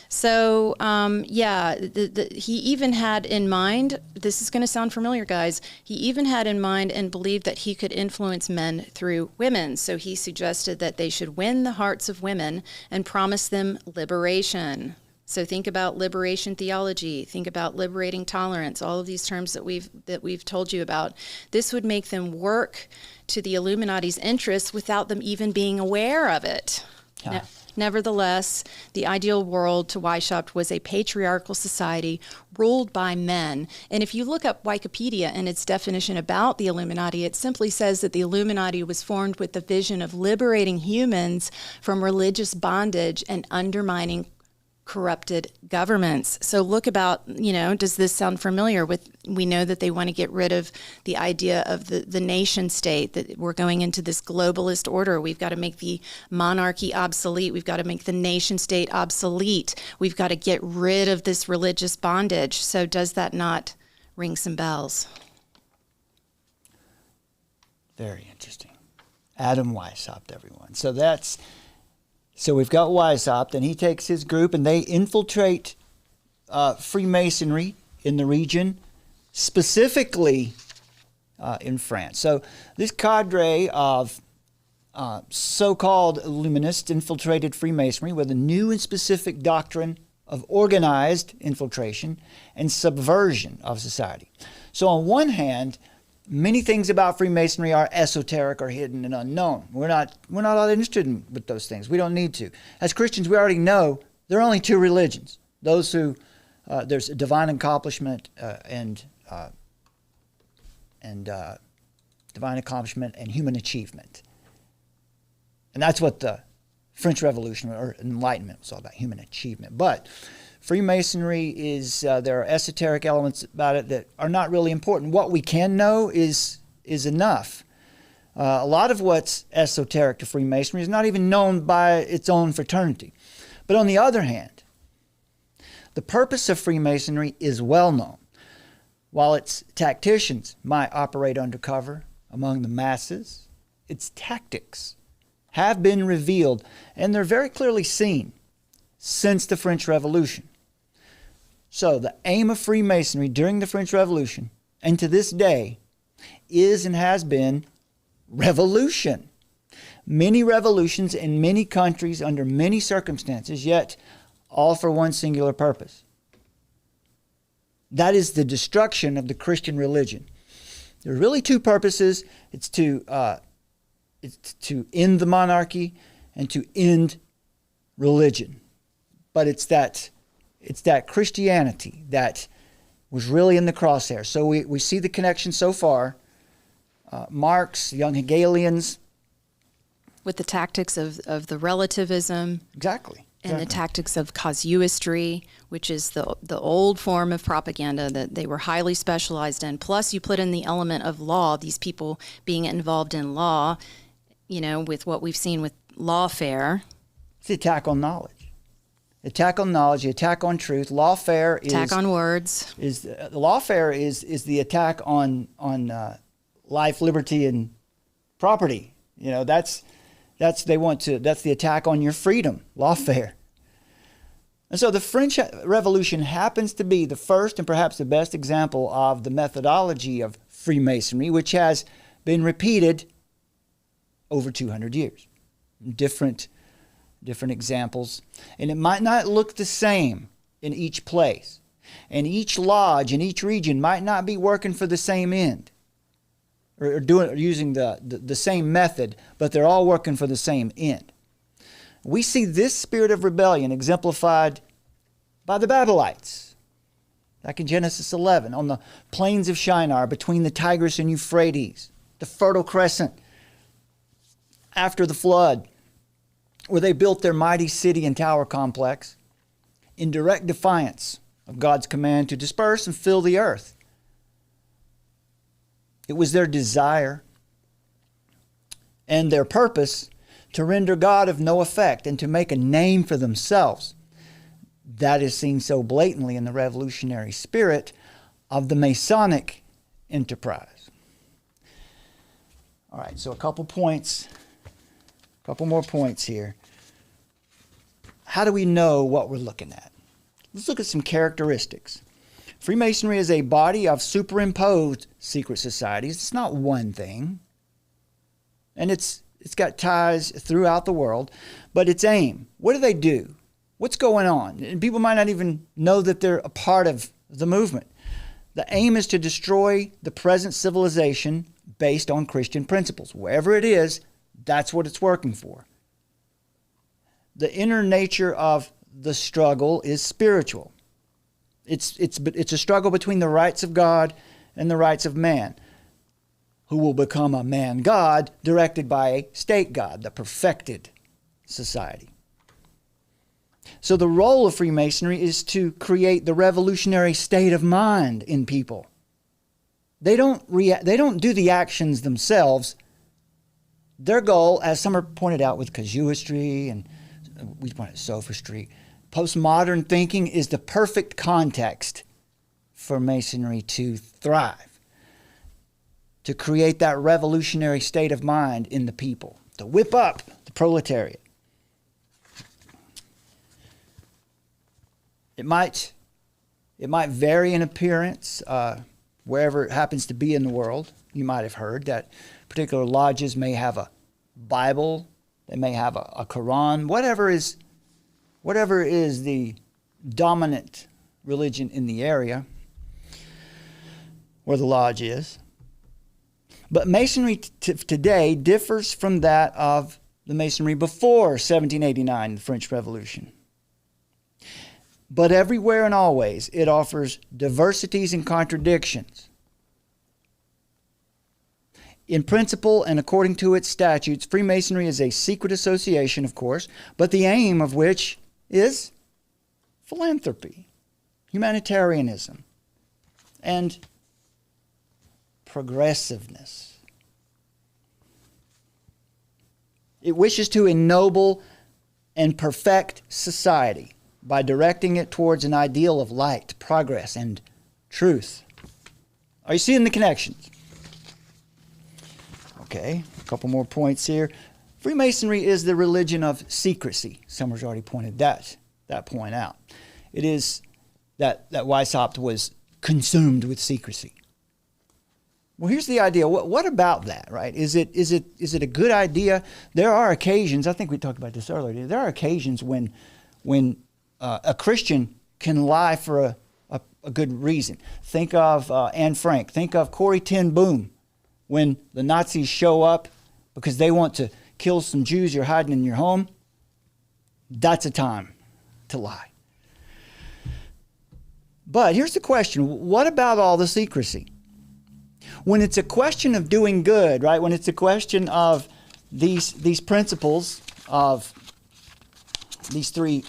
[SPEAKER 2] So, he even had in mind, this is going to sound familiar, guys, he even had in mind and believed that he could influence men through women. So he suggested that they should win the hearts of women and promise them liberation. So think about liberation theology, think about liberating tolerance, all of these terms that we've told you about. This would make them work to the Illuminati's interests without them even being aware of it. Yeah. Nevertheless, the ideal world to Weishaupt was a patriarchal society ruled by men. And if you look up Wikipedia and its definition about the Illuminati, it simply says that the Illuminati was formed with the vision of liberating humans from religious bondage and undermining corrupted governments. So look about, does this sound familiar with, we know that they want to get rid of the idea of the nation state, that we're going into this globalist order. We've got to make the monarchy obsolete. We've got to make the nation state obsolete. We've got to get rid of this religious bondage. So does that not ring some bells?
[SPEAKER 1] Very interesting. Adam Weishaupt, everyone. So we've got Weishaupt, and he takes his group, and they infiltrate Freemasonry in the region, specifically in France. So this cadre of so-called Illuminists infiltrated Freemasonry with a new and specific doctrine of organized infiltration and subversion of society. So on one hand, many things about Freemasonry are esoteric or hidden and unknown. We're not all interested with those things. We don't need to. As Christians, we already know there are only two religions. Those who there's divine accomplishment and divine accomplishment and human achievement. And that's what the French Revolution or Enlightenment was all about, human achievement. But Freemasonry there are esoteric elements about it that are not really important. What we can know is enough. A lot of what's esoteric to Freemasonry is not even known by its own fraternity. But on the other hand, the purpose of Freemasonry is well known. While its tacticians might operate undercover among the masses, its tactics have been revealed, and they're very clearly seen since the French Revolution. So the aim of Freemasonry during the French Revolution and to this day is and has been revolution. Many revolutions in many countries under many circumstances, yet all for one singular purpose. That is the destruction of the Christian religion. There are really two purposes. It's to end the monarchy and to end religion. But it's that Christianity that was really in the crosshair. So we see the connection so far. Marx, young Hegelians.
[SPEAKER 2] With the tactics of the relativism.
[SPEAKER 1] Exactly.
[SPEAKER 2] And the tactics of casuistry, which is the old form of propaganda that they were highly specialized in. Plus, you put in the element of law, these people being involved in law, with what we've seen with lawfare.
[SPEAKER 1] It's the attack on knowledge. Attack on knowledge, the attack on truth. Lawfare is
[SPEAKER 2] attack on words.
[SPEAKER 1] Lawfare is the attack on life, liberty, and property. That's the attack on your freedom. Lawfare. And so the French Revolution happens to be the first and perhaps the best example of the methodology of Freemasonry, which has been repeated over 200 years. Different examples. And it might not look the same in each place. And each lodge in each region might not be working for the same end or using the same method, but they're all working for the same end. We see this spirit of rebellion exemplified by the Babylonites. Back in Genesis 11, on the plains of Shinar, between the Tigris and Euphrates, the Fertile Crescent, after the flood, where they built their mighty city and tower complex in direct defiance of God's command to disperse and fill the earth. It was their desire and their purpose to render God of no effect and to make a name for themselves. That is seen so blatantly in the revolutionary spirit of the Masonic enterprise. All right, so a couple more points here. How do we know what we're looking at? Let's look at some characteristics. Freemasonry is a body of superimposed secret societies. It's not one thing. And it's got ties throughout the world. But its aim, what do they do? What's going on? And people might not even know that they're a part of the movement. The aim is to destroy the present civilization based on Christian principles. Wherever it is, that's what it's working for. The inner nature of the struggle is spiritual. It's a struggle between the rights of God and the rights of man, who will become a man-god directed by a state god, the perfected society. So the role of Freemasonry is to create the revolutionary state of mind in people. They don't do the actions themselves. Their goal, as Summer pointed out with casuistry and we pointed sophistry, postmodern thinking is the perfect context for Masonry to thrive, to create that revolutionary state of mind in the people, to whip up the proletariat. It might vary in appearance wherever it happens to be in the world. You might have heard that particular lodges may have a Bible, they may have a Quran, whatever is the dominant religion in the area where the lodge is. But Masonry today differs from that of the Masonry before 1789, the French Revolution. But everywhere and always, it offers diversities and contradictions. In principle and according to its statutes, Freemasonry is a secret association, of course, but the aim of which is philanthropy, humanitarianism, and progressiveness. It wishes to ennoble and perfect society by directing it towards an ideal of light, progress, and truth. Are you seeing the connections? Okay, a couple more points here. Freemasonry is the religion of secrecy. Summers already pointed that point out. It is that Weishaupt was consumed with secrecy. Well, here's the idea. What about that, right? Is it a good idea? There are occasions, I think we talked about this earlier, there are occasions when a Christian can lie for a good reason. Think of Anne Frank. Think of Corrie ten Boom. When the Nazis show up because they want to kill some Jews you're hiding in your home, that's a time to lie. But here's the question. What about all the secrecy? When it's a question of doing good, right? When it's a question of these principles of these three,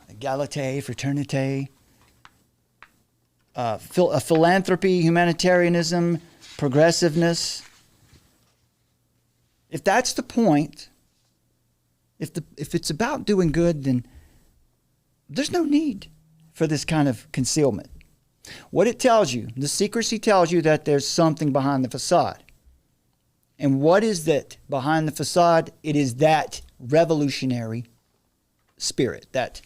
[SPEAKER 1] egalite, fraternite, philanthropy, humanitarianism, progressiveness. If that's the point, if it's about doing good, then there's no need for this kind of concealment. What it tells you, the secrecy tells you that there's something behind the facade. And what is that behind the facade? It is that revolutionary spirit, that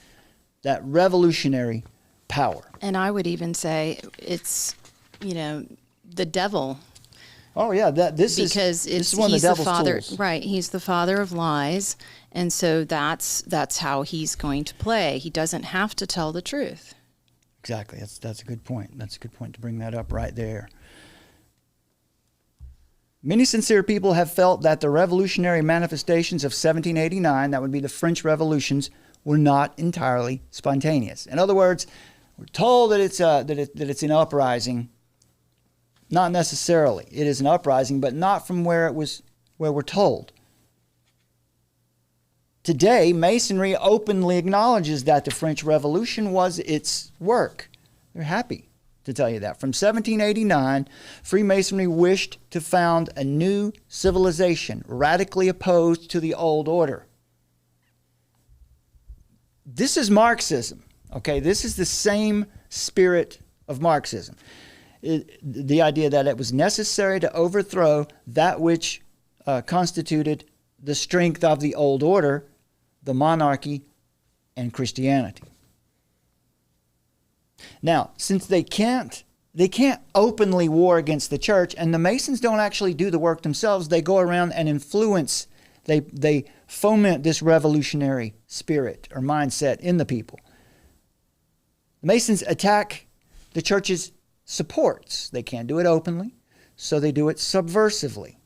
[SPEAKER 1] revolutionary power.
[SPEAKER 2] And I would even say it's, the devil.
[SPEAKER 1] Oh yeah, this is one of the devil's tools.
[SPEAKER 2] Right, he's the father of lies, and so that's how he's going to play. He doesn't have to tell the truth.
[SPEAKER 1] Exactly. That's a good point. That's a good point to bring that up right there. Many sincere people have felt that the revolutionary manifestations of 1789, that would be the French revolutions, were not entirely spontaneous. In other words, We're told that it's an uprising. Not necessarily. It is an uprising, but not from where we're told. Today, Masonry openly acknowledges that the French Revolution was its work. They're happy to tell you that. From 1789, Freemasonry wished to found a new civilization, radically opposed to the old order. This is Marxism, okay? This is the same spirit of Marxism. The idea that it was necessary to overthrow that which constituted the strength of the old order, the monarchy, and Christianity. Now, since they can't openly war against the church, and the Masons don't actually do the work themselves, they go around and influence, they foment this revolutionary spirit or mindset in the people. The Masons attack the church's supports. They can't do it openly, so they do it subversively.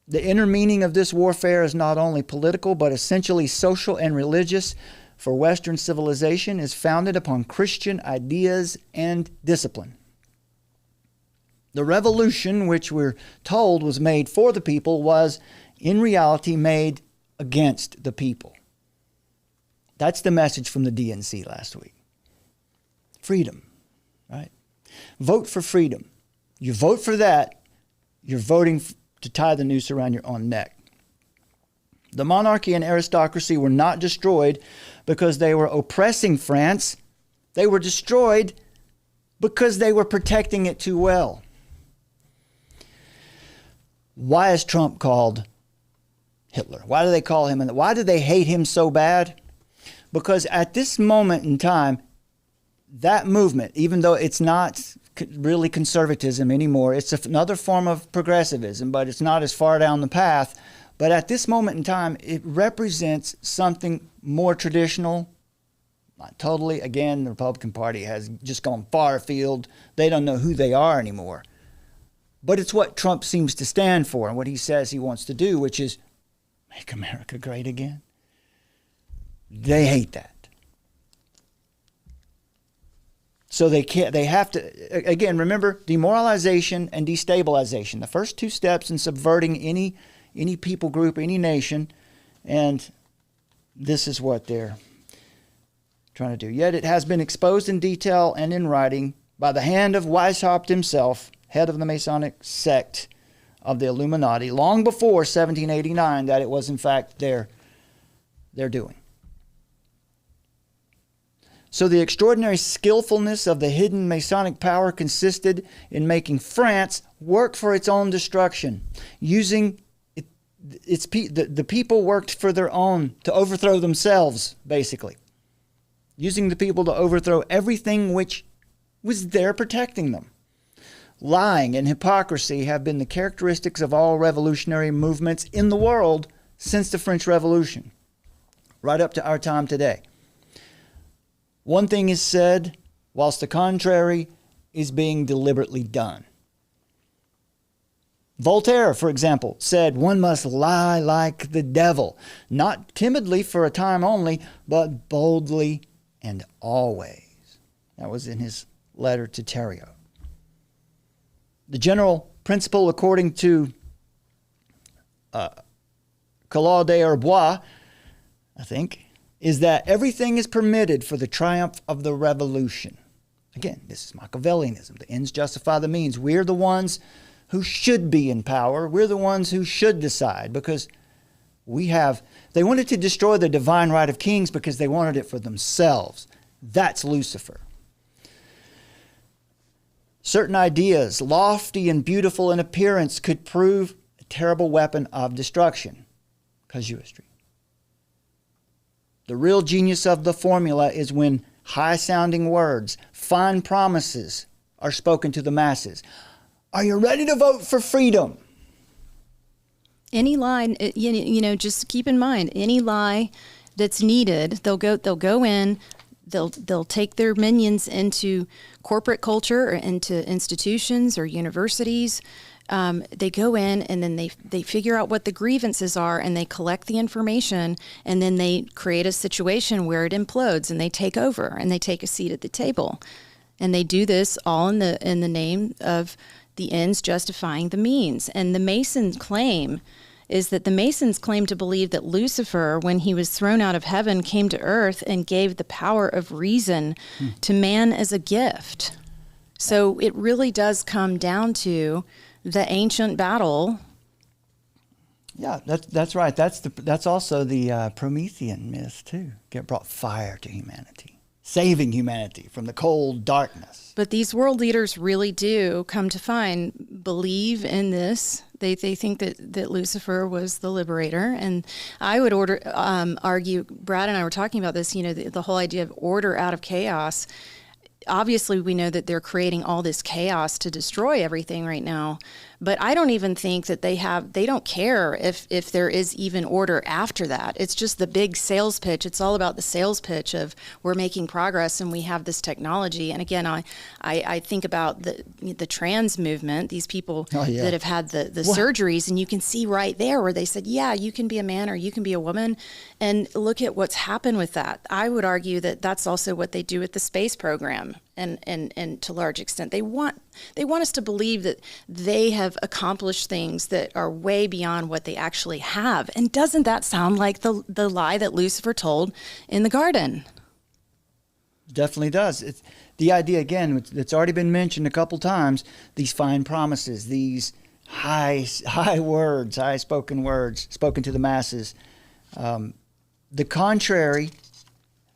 [SPEAKER 1] The inner meaning of this warfare is not only political, but essentially social and religious, for Western civilization is founded upon Christian ideas and discipline. The revolution, which we're told was made for the people, was in reality made against the people. That's the message from the DNC last week. Freedom, right? Vote for freedom. You vote for that, you're voting to tie the noose around your own neck. The monarchy and aristocracy were not destroyed because they were oppressing France. They were destroyed because they were protecting it too well. Why is Trump called Hitler? Why do they call him? And why do they hate him so bad? Because at this moment in time, that movement, even though it's not really conservatism anymore, it's another form of progressivism, but it's not as far down the path. But at this moment in time, it represents something more traditional. Not totally. Again, the Republican Party has just gone far afield. They don't know who they are anymore. But it's what Trump seems to stand for and what he says he wants to do, which is make America great again. They hate that. So they have to, again, remember, demoralization and destabilization. The first two steps in subverting any people group, any nation, and this is what they're trying to do. Yet it has been exposed in detail and in writing by the hand of Weishaupt himself, head of the Masonic sect of the Illuminati, long before 1789, that it was in fact their doing. So the extraordinary skillfulness of the hidden Masonic power consisted in making France work for its own destruction. Using the people worked for their own, to overthrow themselves, basically. Using the people to overthrow everything which was there protecting them. Lying and hypocrisy have been the characteristics of all revolutionary movements in the world since the French Revolution, right up to our time today. One thing is said, whilst the contrary is being deliberately done. Voltaire, for example, said, "One must lie like the devil, not timidly for a time only, but boldly and always." That was in his letter to Theriot. The general principle, according to Collot d'Herbois, I think, is that everything is permitted for the triumph of the revolution. Again, this is Machiavellianism. The ends justify the means. We're the ones who should be in power. We're the ones who should decide because they wanted to destroy the divine right of kings because they wanted it for themselves. That's Lucifer. Certain ideas, lofty and beautiful in appearance, could prove a terrible weapon of destruction. Casuistry. The real genius of the formula is when high-sounding words, fine promises are spoken to the masses. Are you ready to vote for freedom?
[SPEAKER 2] Any lie, just keep in mind, any lie that's needed, they'll go in, they'll take their minions into corporate culture or into institutions or universities. They go in and then they figure out what the grievances are, and they collect the information, and then they create a situation where it implodes, and they take over and they take a seat at the table. And they do this all in the name of the ends justifying the means. And the Masons' claim is that the Masons claim to believe that Lucifer, when he was thrown out of heaven, came to earth and gave the power of reason to man as a gift. So it really does come down to the ancient battle.
[SPEAKER 1] Yeah, that's right. That's also the Promethean myth too. It brought fire to humanity, saving humanity from the cold darkness.
[SPEAKER 2] But these world leaders really do come to believe in this. They think that Lucifer was the liberator. And I would argue, Brad and I were talking about this, the whole idea of order out of chaos. Obviously, we know that they're creating all this chaos to destroy everything right now. But I don't even think that they don't care if there is even order after that. It's just the big sales pitch. It's all about the sales pitch of we're making progress and we have this technology. And again, I think about the trans movement, these people that have had the surgeries, and you can see right there where they said, yeah, you can be a man or you can be a woman. And look at what's happened with that. I would argue that that's also what they do with the space program. And to a large extent, they want us to believe that they have accomplished things that are way beyond what they actually have. And doesn't that sound like the lie that Lucifer told in the garden?
[SPEAKER 1] Definitely does. It's the idea, again, that's already been mentioned a couple times, these fine promises, these high words, high spoken words, spoken to the masses. The contrary,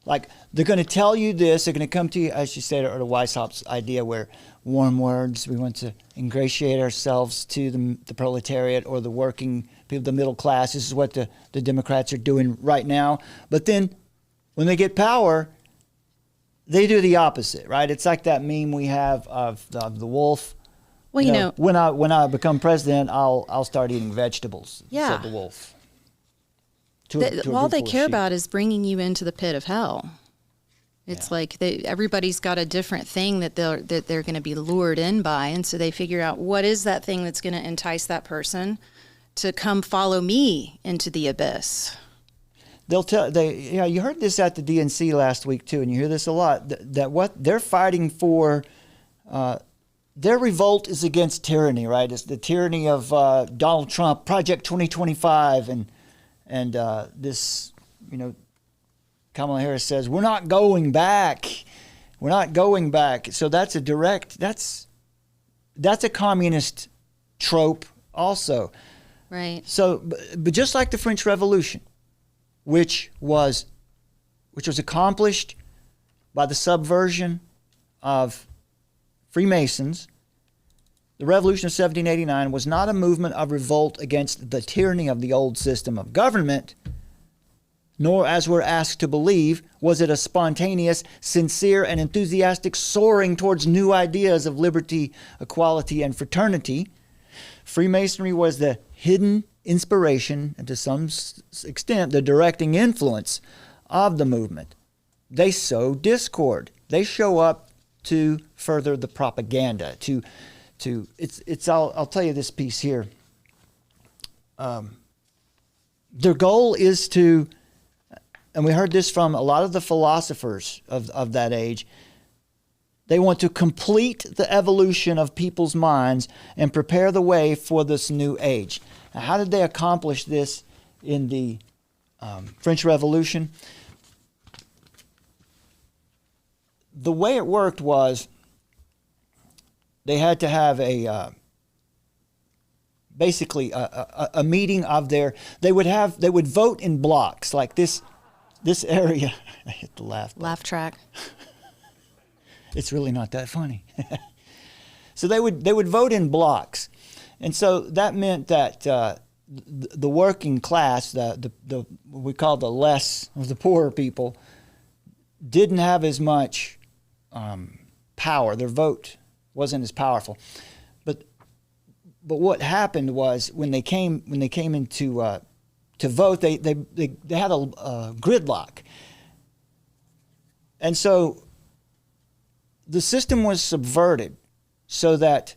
[SPEAKER 1] like they're going to tell you this, they're going to come to you, as you said, or the Weishaupt's idea where warm words, we want to ingratiate ourselves to the proletariat or the working people, the middle class. This is what the Democrats are doing right now. But then when they get power, they do the opposite, right? It's like that meme we have of the wolf.
[SPEAKER 2] Well,
[SPEAKER 1] when I become president, I'll start eating vegetables, said the wolf.
[SPEAKER 2] All they care about is bringing you into the pit of hell. It's like everybody's got a different thing that they're going to be lured in by, and so they figure out what is that thing that's going to entice that person to come follow me into the abyss. You heard this at the DNC last week too, and you hear this a lot. That what they're fighting for, their revolt is against tyranny, right? It's the tyranny of Donald Trump, Project 2025, and this, Kamala Harris says, we're not going back. We're not going back. So that's a communist trope also. Right.
[SPEAKER 1] So, but just like the French Revolution, which was accomplished by the subversion of Freemasons, the Revolution of 1789 was not a movement of revolt against the tyranny of the old system of government, nor, as we're asked to believe, was it a spontaneous, sincere, and enthusiastic soaring towards new ideas of liberty, equality, and fraternity. Freemasonry was the hidden inspiration, and to some extent, the directing influence of the movement. They sow discord. They show up to further the propaganda, I'll tell you this piece here. Their goal is to, and we heard this from a lot of the philosophers of that age, they want to complete the evolution of people's minds and prepare the way for this new age. Now, how did they accomplish this in the French Revolution? The way it worked was they had to have basically a meeting of they would vote in blocks like this area. I hit the laugh
[SPEAKER 2] track.
[SPEAKER 1] It's really not that funny. So they would vote in blocks, and so that meant that the working class, the what we call the less of the poorer people, didn't have as much power. Their vote wasn't as powerful, but what happened was when they came into to vote, they had a gridlock, And so the system was subverted so that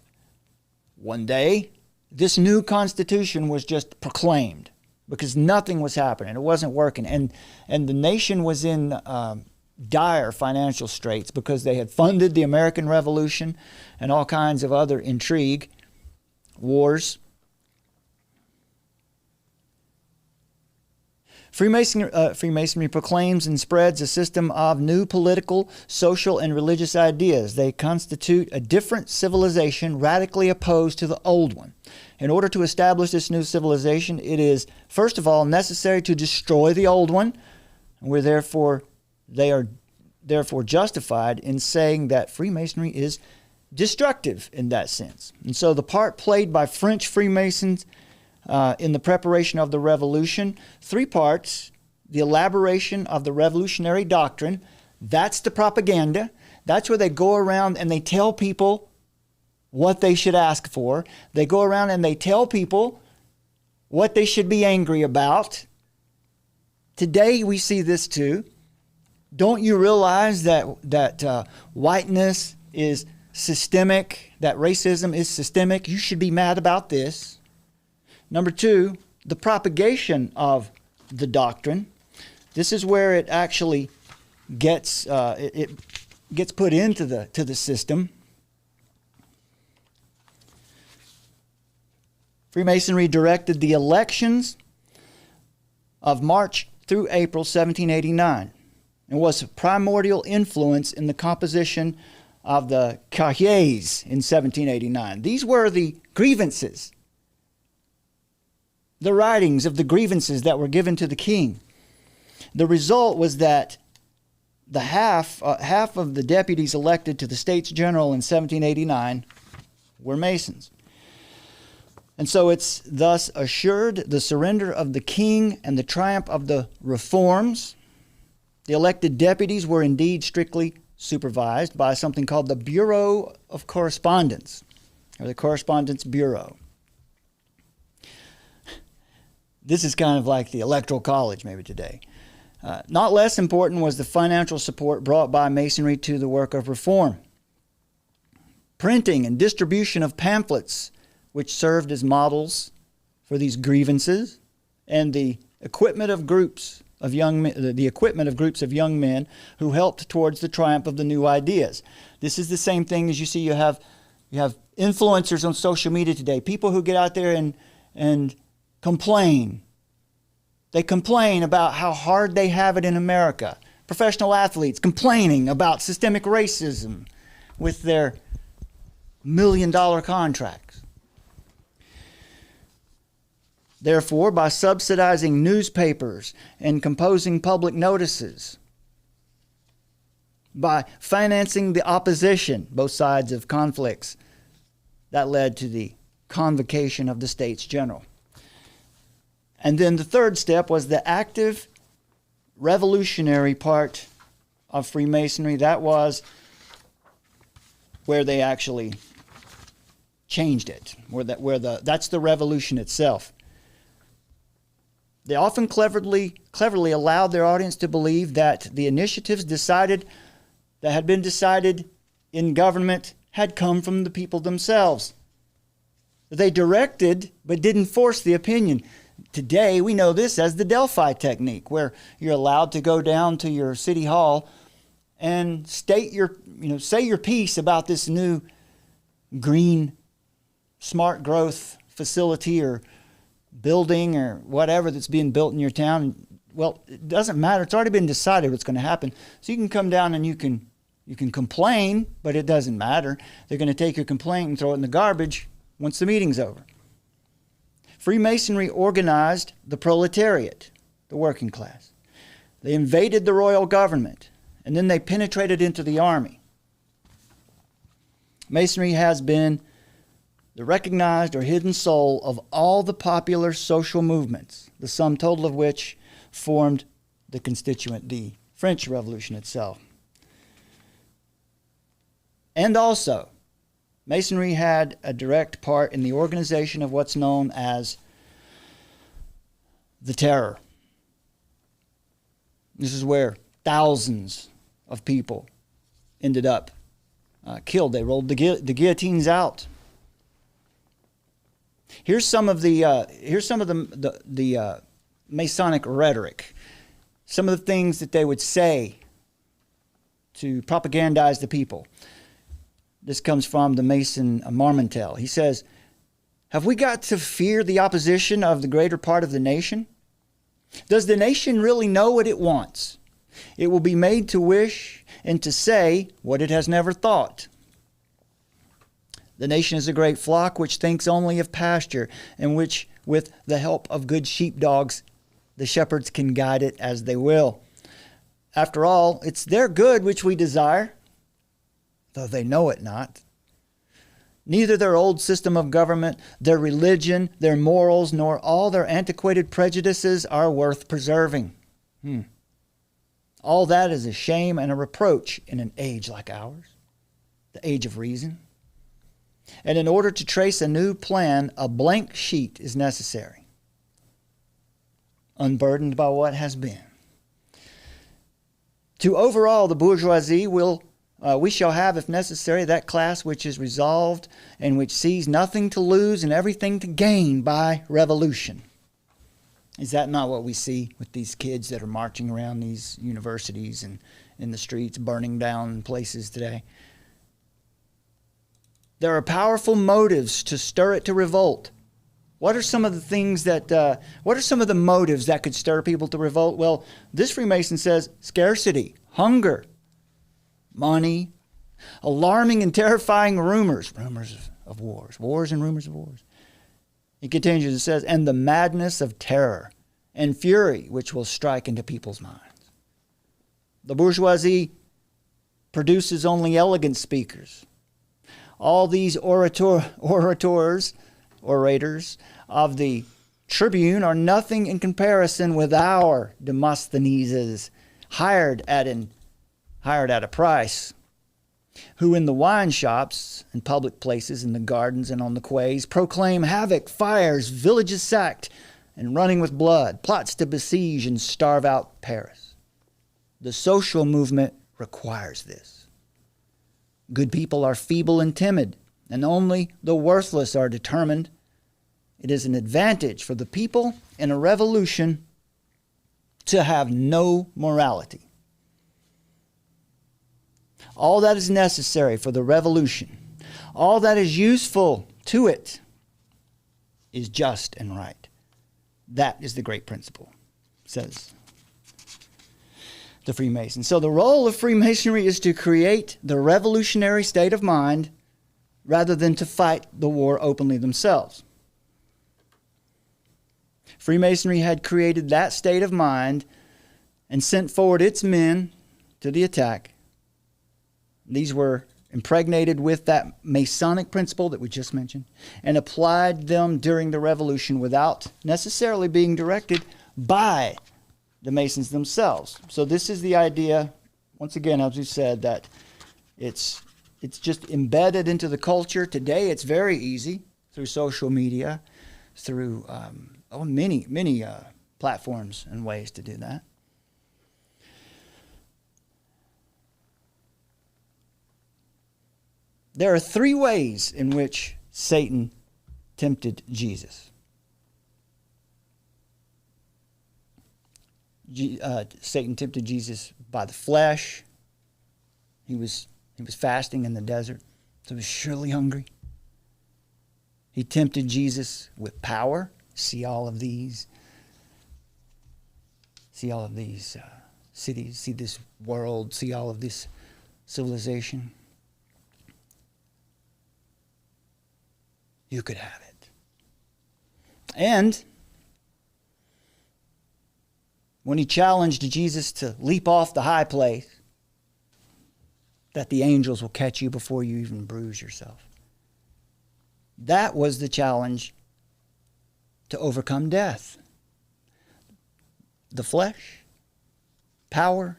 [SPEAKER 1] one day this new constitution was just proclaimed because nothing was happening. It wasn't working. And the nation was in dire financial straits because they had funded the American Revolution and all kinds of other intrigue, wars. Freemasonry proclaims and spreads a system of new political, social, and religious ideas. They constitute a different civilization radically opposed to the old one. In order to establish this new civilization, it is, first of all, necessary to destroy the old one. And they are therefore justified in saying that Freemasonry is destructive in that sense. And so the part played by French Freemasons in the preparation of the revolution, 3 parts: the elaboration of the revolutionary doctrine, that's the propaganda, that's where they go around and they tell people what they should ask for. They go around and they tell people what they should be angry about. Today we see this too. Don't you realize that whiteness is systemic, that racism is systemic? You should be mad about this. Number 2, the propagation of the doctrine. This is where it actually gets put into the system. Freemasonry directed the elections of March through April 1789 and was a primordial influence in the composition of the cahiers in 1789. These were the grievances, the writings of the grievances that were given to the king. The result was that the half of the deputies elected to the States General in 1789 were Masons. And so it's thus assured the surrender of the king and the triumph of the reforms. The elected deputies were indeed strictly supervised by something called the Bureau of Correspondence, or the Correspondence Bureau. This is kind of like the Electoral College maybe today. Not less important was the financial support brought by Masonry to the work of reform. Printing and distribution of pamphlets, which served as models for these grievances, and the equipment of groups of young men who helped towards the triumph of the new ideas. This is the same thing as you see. You have influencers on social media today, people who get out there and complain. They complain about how hard they have it in America. Professional athletes complaining about systemic racism with their $1 million contracts. Therefore, by subsidizing newspapers and composing public notices, by financing the opposition, both sides of conflicts, that led to the convocation of the States General. And then the third step was the active revolutionary part of Freemasonry. That was where they actually changed it, that's the revolution itself. They often cleverly allowed their audience to believe that the initiatives that had been decided in government had come from the people themselves. They directed but didn't force the opinion. Today we know this as the Delphi technique, where you're allowed to go down to your city hall and say your piece about this new green smart growth facility or building or whatever that's being built in your town. Well, it doesn't matter. It's already been decided what's going to happen. So you can come down and you can complain, but it doesn't matter. They're going to take your complaint and throw it in the garbage once the meeting's over. Freemasonry organized the proletariat, the working class. They invaded the royal government, and then they penetrated into the army. Masonry has been the recognized or hidden soul of all the popular social movements, the sum total of which formed the French Revolution itself. And also, Masonry had a direct part in the organization of what's known as the Terror. This is where thousands of people ended up killed. They rolled the guillotines out. Here's some of the Masonic rhetoric. Some of the things that they would say to propagandize the people. This comes from the Mason Marmontel. He says, "Have we got to fear the opposition of the greater part of the nation? Does the nation really know what it wants? It will be made to wish and to say what it has never thought. The nation is a great flock which thinks only of pasture, and which, with the help of good sheepdogs, the shepherds can guide it as they will. After all, it's their good which we desire, though they know it not. Neither their old system of government, their religion, their morals, nor all their antiquated prejudices are worth preserving. All that is a shame and a reproach in an age like ours, the age of reason. And in order to trace a new plan, a blank sheet is necessary, unburdened by what has been. To overawe the bourgeoisie, we shall have, if necessary, that class which is resolved and which sees nothing to lose and everything to gain by revolution." Is that not what we see with these kids that are marching around these universities and in the streets, burning down places today? There are powerful motives to stir it to revolt. What are some of the things that, what are some of the motives that could stir people to revolt? Well, this Freemason says scarcity, hunger, money, alarming and terrifying rumors of wars and rumors of wars. He continues and says, and the madness of terror and fury which will strike into people's minds. The bourgeoisie produces only elegant speakers. All these orators of the Tribune are nothing in comparison with our Demostheneses, hired at a price, who in the wine shops and public places, in the gardens and on the quays, proclaim havoc, fires, villages sacked, and running with blood, plots to besiege and starve out Paris. The social movement requires this. Good people are feeble and timid, and only the worthless are determined. It is an advantage for the people in a revolution to have no morality. All that is necessary for the revolution, all that is useful to it, is just and right. That is the great principle, says the Freemason. So the role of Freemasonry is to create the revolutionary state of mind rather than to fight the war openly themselves. Freemasonry had created that state of mind and sent forward its men to the attack. These were impregnated with that Masonic principle that we just mentioned and applied them during the revolution without necessarily being directed by the Masons themselves. So this is the idea, once again, as we said, that it's just embedded into the culture. Today it's very easy through social media, through many platforms and ways to do that. There are three ways in which Satan tempted Jesus. Satan tempted Jesus by the flesh. He was fasting in the desert, so he was surely hungry. He tempted Jesus with power. See all of these cities, see this world, see all of this civilization. You could have it. And when he challenged Jesus to leap off the high place, that the angels will catch you before you even bruise yourself. That was the challenge to overcome death. The flesh, power,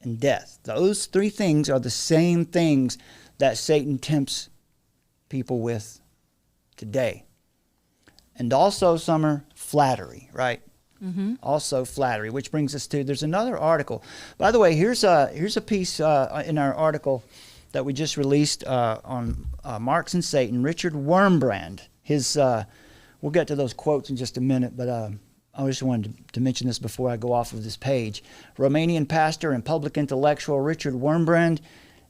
[SPEAKER 1] and death. Those three things are the same things that Satan tempts people with today. And also some are flattery, right? Also flattery, which brings us to, there's another article. By the way, here's a piece in our article that we just released on Marx and Satan. Richard Wurmbrand, we'll get to those quotes in just a minute, but I just wanted to mention this before I go off of this page. Romanian pastor and public intellectual Richard Wurmbrand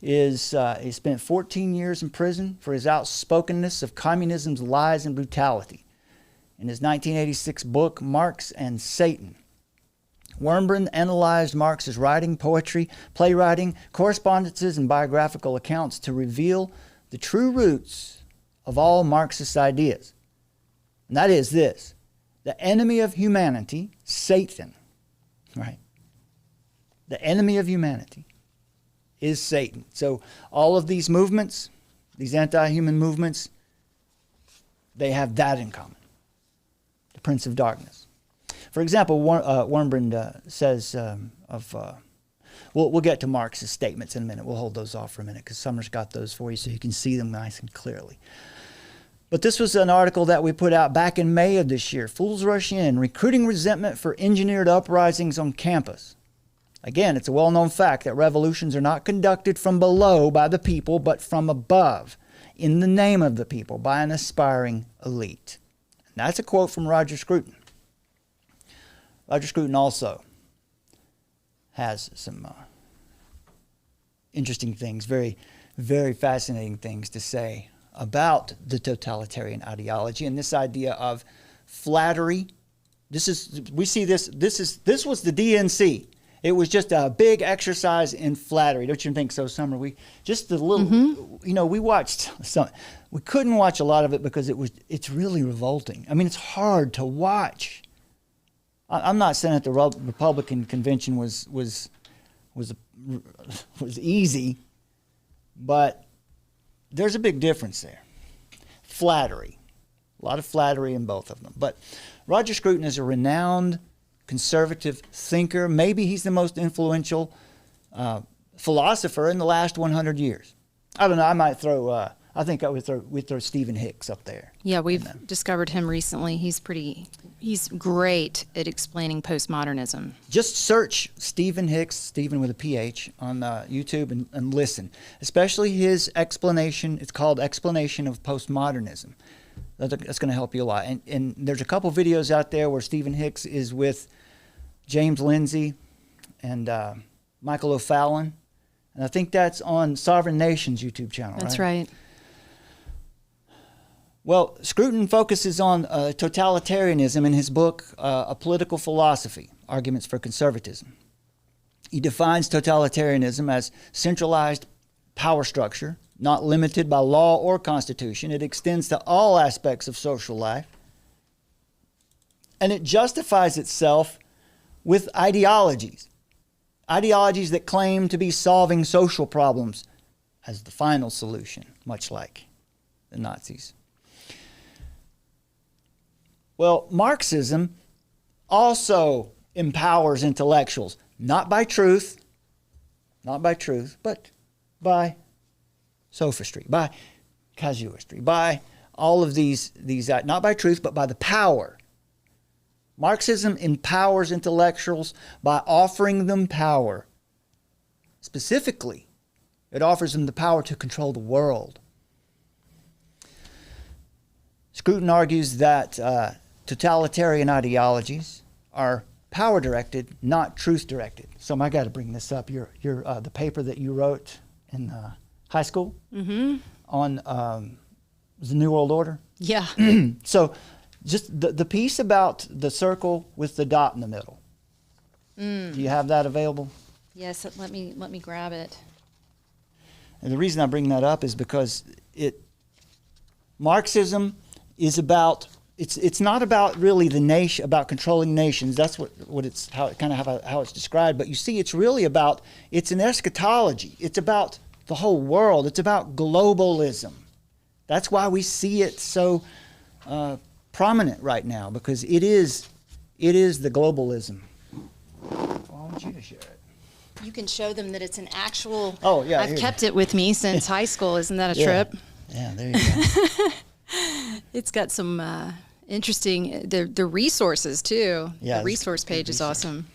[SPEAKER 1] he spent 14 years in prison for his outspokenness of communism's lies and brutality. In his 1986 book, Marx and Satan, Wurmbrand analyzed Marx's writing, poetry, playwriting, correspondences, and biographical accounts to reveal the true roots of all Marxist ideas. And that is this: the enemy of humanity, Satan, right? The enemy of humanity is Satan. So all of these movements, these anti-human movements, they have that in common. The Prince of Darkness. For example, Wurmbrand says we'll get to Marx's statements in a minute. We'll hold those off for a minute because Summer's got those for you so you can see them nice and clearly. But this was an article that we put out back in May of this year. Fools rush in, recruiting resentment for engineered uprisings on campus. Again, it's a well-known fact that revolutions are not conducted from below by the people, but from above, in the name of the people, by an aspiring elite. And that's a quote from Roger Scruton. Roger Scruton also has some interesting things, very, very fascinating things to say about the totalitarian ideology and this idea of flattery. This was the DNC. It was just a big exercise in flattery. Don't you think so, Summer? We watched some. We couldn't watch a lot of it because it's really revolting. I mean, it's hard to watch. I'm not saying that the Republican convention was easy, but there's a big difference there. Flattery. A lot of flattery in both of them. But Roger Scruton is a renowned conservative thinker. Maybe he's the most influential philosopher in the last 100 years. I don't know. I think we'd throw Stephen Hicks up there.
[SPEAKER 2] Yeah, we've discovered him recently. He's great at explaining postmodernism. Just
[SPEAKER 1] search Stephen Hicks, Stephen with a PH, on YouTube and listen. Especially his explanation. It's called Explanation of Postmodernism. That's going to help you a lot. And there's a couple videos out there where Stephen Hicks is with James Lindsay and Michael O'Fallon. And I think that's on Sovereign Nation's YouTube channel,
[SPEAKER 2] That's right.
[SPEAKER 1] Well, Scruton focuses on totalitarianism in his book, A Political Philosophy, Arguments for Conservatism. He defines totalitarianism as centralized power structure, not limited by law or constitution. It extends to all aspects of social life. And it justifies itself with ideologies that claim to be solving social problems as the final solution, much like the Nazis. Well, Marxism also empowers intellectuals, not by truth, but by sophistry, by casuistry, by all of these not by truth, but by the power. Marxism empowers intellectuals by offering them power. Specifically, it offers them the power to control the world. Scruton argues that totalitarian ideologies are power-directed, not truth-directed. So I got to bring this up. The paper that you wrote in high school on the New World Order.
[SPEAKER 2] Yeah.
[SPEAKER 1] So just the piece about the circle with the dot in the middle. Do you have that available?
[SPEAKER 2] Yes. Let me grab it.
[SPEAKER 1] And the reason I bring that up is because Marxism is about. It's not about really the nation, about controlling nations. That's how it's described. But you see, it's really about, it's an eschatology. It's about the whole world. It's about globalism. That's why we see it so prominent right now, because it is the globalism. Why don't you share it?
[SPEAKER 2] You can show them that it's an actual.
[SPEAKER 1] Oh yeah,
[SPEAKER 2] I've kept it with me since high school. Isn't that a trip?
[SPEAKER 1] Yeah, there you go.
[SPEAKER 2] It's got some Interesting. The resources too.
[SPEAKER 1] Yeah,
[SPEAKER 2] the resource page is awesome.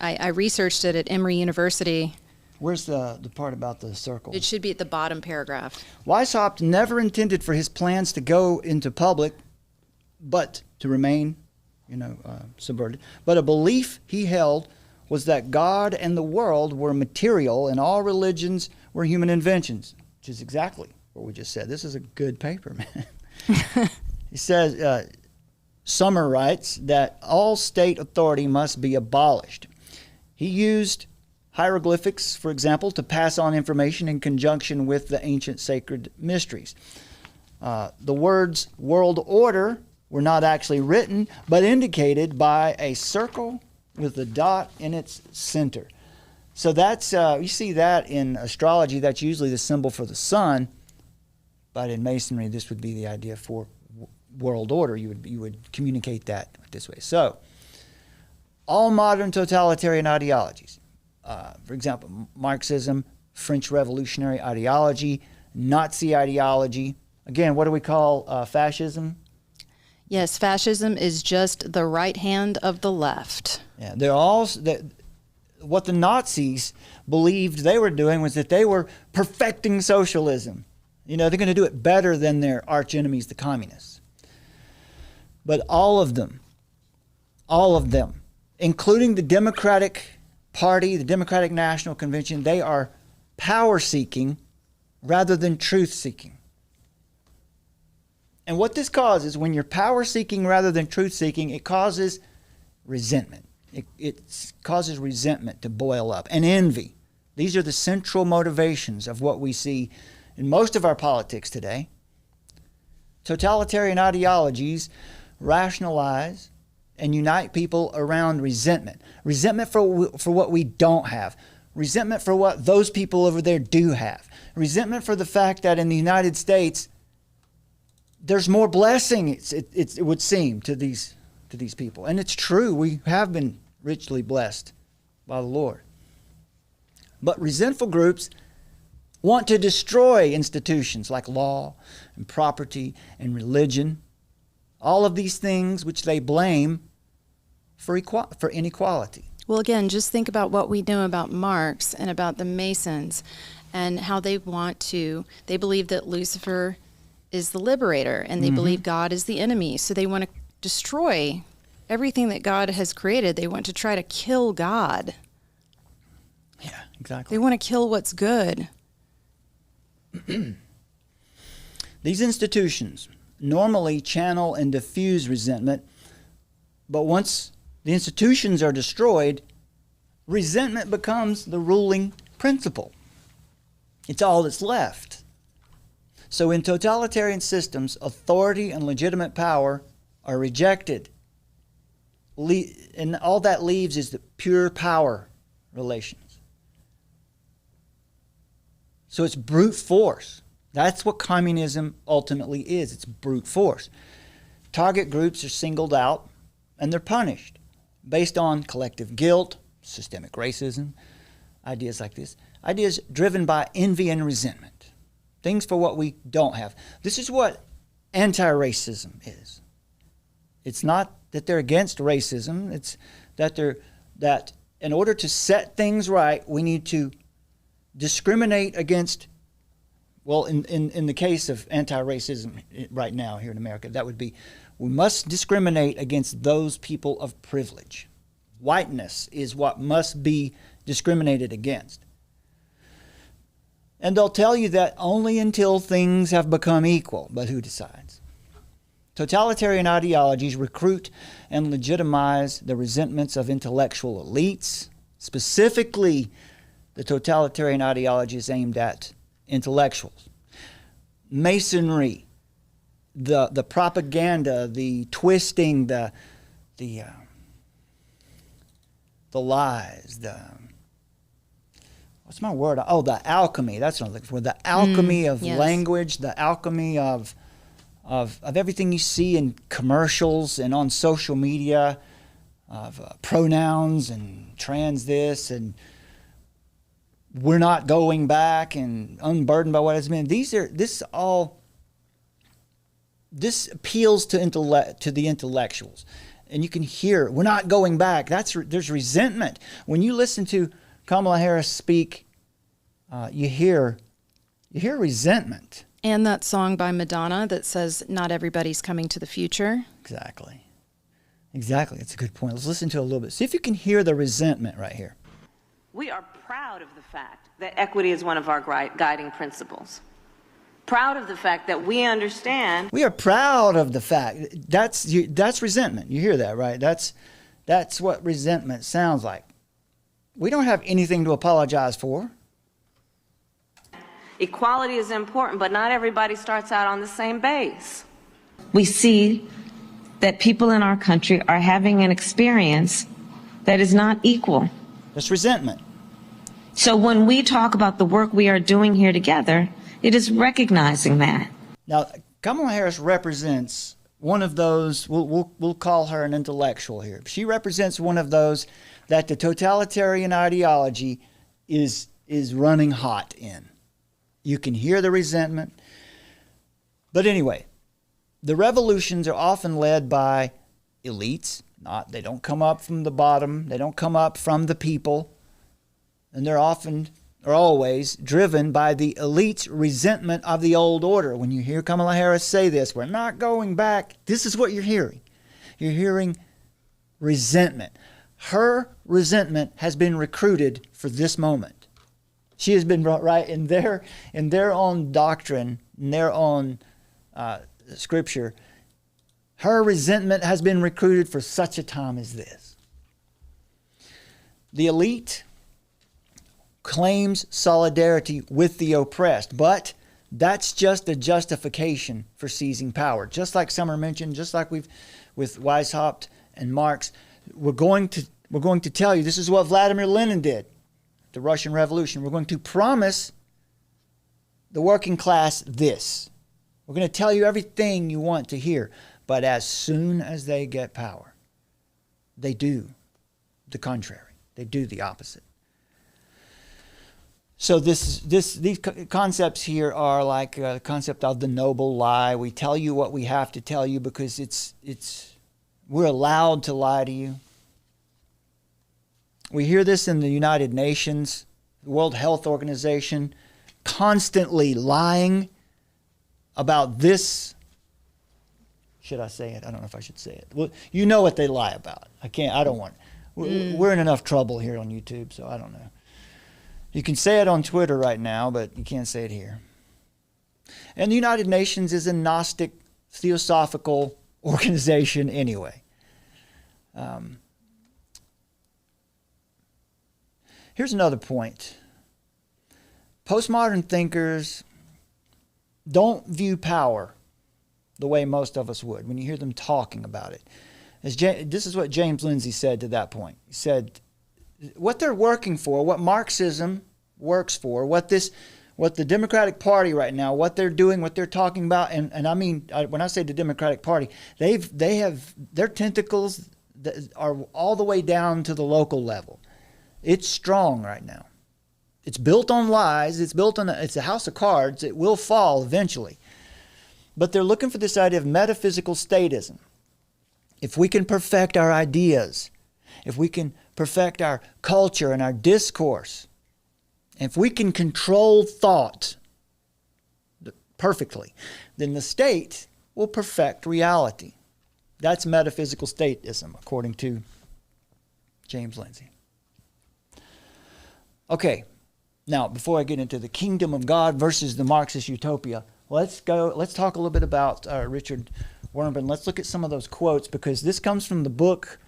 [SPEAKER 2] I researched it at Emory University.
[SPEAKER 1] Where's the part about the circle?
[SPEAKER 2] It should be at the bottom paragraph.
[SPEAKER 1] Weishaupt never intended for his plans to go into public, but to remain, subverted. But a belief he held was that God and the world were material and all religions were human inventions, which is exactly what we just said. This is a good paper, man. He says, Summer writes that all state authority must be abolished. He used hieroglyphics, for example, to pass on information in conjunction with the ancient sacred mysteries. The words world order were not actually written, but indicated by a circle with a dot in its center. So that's, you see that in astrology, that's usually the symbol for the sun, but in Masonry, this would be the idea for world order. You would communicate that this way. So, all modern totalitarian ideologies, for example, Marxism, French revolutionary ideology, Nazi ideology. Again, what do we call fascism?
[SPEAKER 2] Yes, fascism is just the right hand of the left.
[SPEAKER 1] Yeah, they're all. What the Nazis believed they were doing was that they were perfecting socialism. They're going to do it better than their arch enemies, the communists. But all of them, including the Democratic Party, the Democratic National Convention, they are power-seeking rather than truth-seeking. And what this causes, when you're power-seeking rather than truth-seeking, it causes resentment. It causes resentment to boil up, and envy. These are the central motivations of what we see in most of our politics today. Totalitarian ideologies rationalize and unite people around resentment. Resentment for what we don't have. Resentment for what those people over there do have. Resentment for the fact that in the United States, there's more blessing, it would seem, to these people. And it's true, we have been richly blessed by the Lord. But resentful groups want to destroy institutions like law and property and religion. All of these things which they blame for inequality.
[SPEAKER 2] Well, again, just think about what we know about Marx and about the Masons and how they believe that Lucifer is the liberator and they believe God is the enemy. So they want to destroy everything that God has created. They want to try to kill God.
[SPEAKER 1] Yeah, exactly.
[SPEAKER 2] They want to kill what's good.
[SPEAKER 1] These institutions normally channel and diffuse resentment, but once the institutions are destroyed, resentment becomes the ruling principle. It's all that's left. So in totalitarian systems, authority and legitimate power are rejected. And all that leaves is the pure power relations. So it's brute force. That's what communism ultimately is. It's brute force. Target groups are singled out and they're punished based on collective guilt, systemic racism, ideas like this. Ideas driven by envy and resentment. Things for what we don't have. This is what anti-racism is. It's not that they're against racism. It's that in order to set things right, we need to discriminate against, well, in the case of anti-racism right now here in America, that would be, we must discriminate against those people of privilege. Whiteness is what must be discriminated against. And they'll tell you that only until things have become equal, but who decides? Totalitarian ideologies recruit and legitimize the resentments of intellectual elites. Specifically, the totalitarian ideology is aimed at intellectuals. Masonry, the propaganda, the twisting, the lies, what's my word? Oh, the alchemy. That's what I'm looking for. The alchemy of language, the alchemy of everything you see in commercials and on social media, of pronouns and trans this and we're not going back and unburdened by what has been. This is all this appeals to the intellectuals. And you can hear, we're not going back. There's resentment. When you listen to Kamala Harris speak, you hear resentment.
[SPEAKER 2] And that song by Madonna that says, not everybody's coming to the future.
[SPEAKER 1] Exactly. It's a good point. Let's listen to it a little bit. See if you can hear the resentment right here.
[SPEAKER 3] We are proud of the fact that equity is one of our guiding principles. Proud of the fact that we understand.
[SPEAKER 1] We are proud of the fact. That's resentment. You hear that, right? That's what resentment sounds like. We don't have anything to apologize for.
[SPEAKER 3] Equality is important, but not everybody starts out on the same base. We see that people in our country are having an experience that is not equal.
[SPEAKER 1] That's resentment.
[SPEAKER 3] So when we talk about the work we are doing here together, it is recognizing that.
[SPEAKER 1] Now, Kamala Harris represents one of those, we'll call her an intellectual here. She represents one of those that the totalitarian ideology is running hot in. You can hear the resentment. But anyway, the revolutions are often led by elites. They don't come up from the bottom. They don't come up from the people. And they're often or always driven by the elite's resentment of the old order. When you hear Kamala Harris say this, we're not going back, this is what you're hearing. You're hearing resentment. Her resentment has been recruited for this moment. She has been brought right in their own doctrine, in their own scripture. Her resentment has been recruited for such a time as this. The elite claims solidarity with the oppressed, but that's just a justification for seizing power. Just like Summer mentioned, just like with Weishaupt and Marx, we're going to tell you this is what Vladimir Lenin did. The Russian Revolution. We're going to promise the working class this. We're going to tell you everything you want to hear. But as soon as they get power, they do the contrary. They do the opposite. So these concepts here are like the concept of the noble lie. We tell you what we have to tell you because we're allowed to lie to you. We hear this in the United Nations, the World Health Organization, constantly lying about this. Should I say it? I don't know if I should say it. Well, you know what they lie about. I don't want it. We're in enough trouble here on YouTube, so I don't know. You can say it on Twitter right now, but you can't say it here. And the United Nations is a Gnostic, theosophical organization anyway. Here's another point. Postmodern thinkers don't view power the way most of us would when you hear them talking about it. This is what James Lindsay said to that point. He said, what they're working for, what Marxism works for, what the Democratic Party right now, what they're doing, what they're talking about, and I mean, when I say the Democratic Party, they have their tentacles that are all the way down to the local level. It's strong right now. It's built on lies. It's a house of cards. It will fall eventually. But they're looking for this idea of metaphysical statism. If we can perfect our ideas, if we can perfect our culture and our discourse, if we can control thought perfectly, then the state will perfect reality. That's metaphysical statism, according to James Lindsay. Okay, now before I get into the kingdom of God versus the Marxist utopia, let's talk a little bit about Richard Wurmbrand. Let's look at some of those quotes because this comes from the book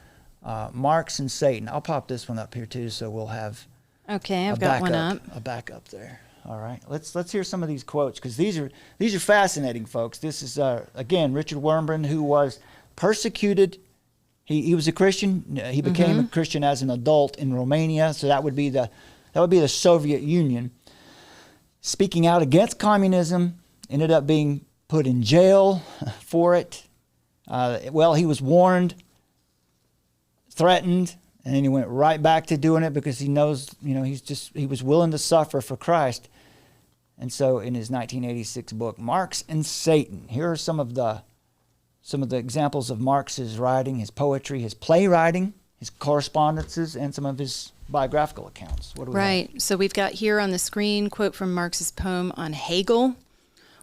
[SPEAKER 1] Marx and Satan. I'll pop this one up here too, so we'll have
[SPEAKER 2] I've got one up.
[SPEAKER 1] A backup there. All right, let's hear some of these quotes because these are fascinating, folks. This is again Richard Wurmbrand, who was persecuted. He was a Christian. He became a Christian as an adult in Romania, so that would be the Soviet Union. Speaking out against communism, ended up being put in jail for it. He was warned, threatened, and then he went right back to doing it because he knows, he was willing to suffer for Christ. And so in his 1986 book, Marx and Satan, here are some of the some of the examples of Marx's writing, his poetry, his playwriting, his correspondences, and some of his biographical accounts. What do we have?
[SPEAKER 2] So we've got here on the screen, quote from Marx's poem on Hegel.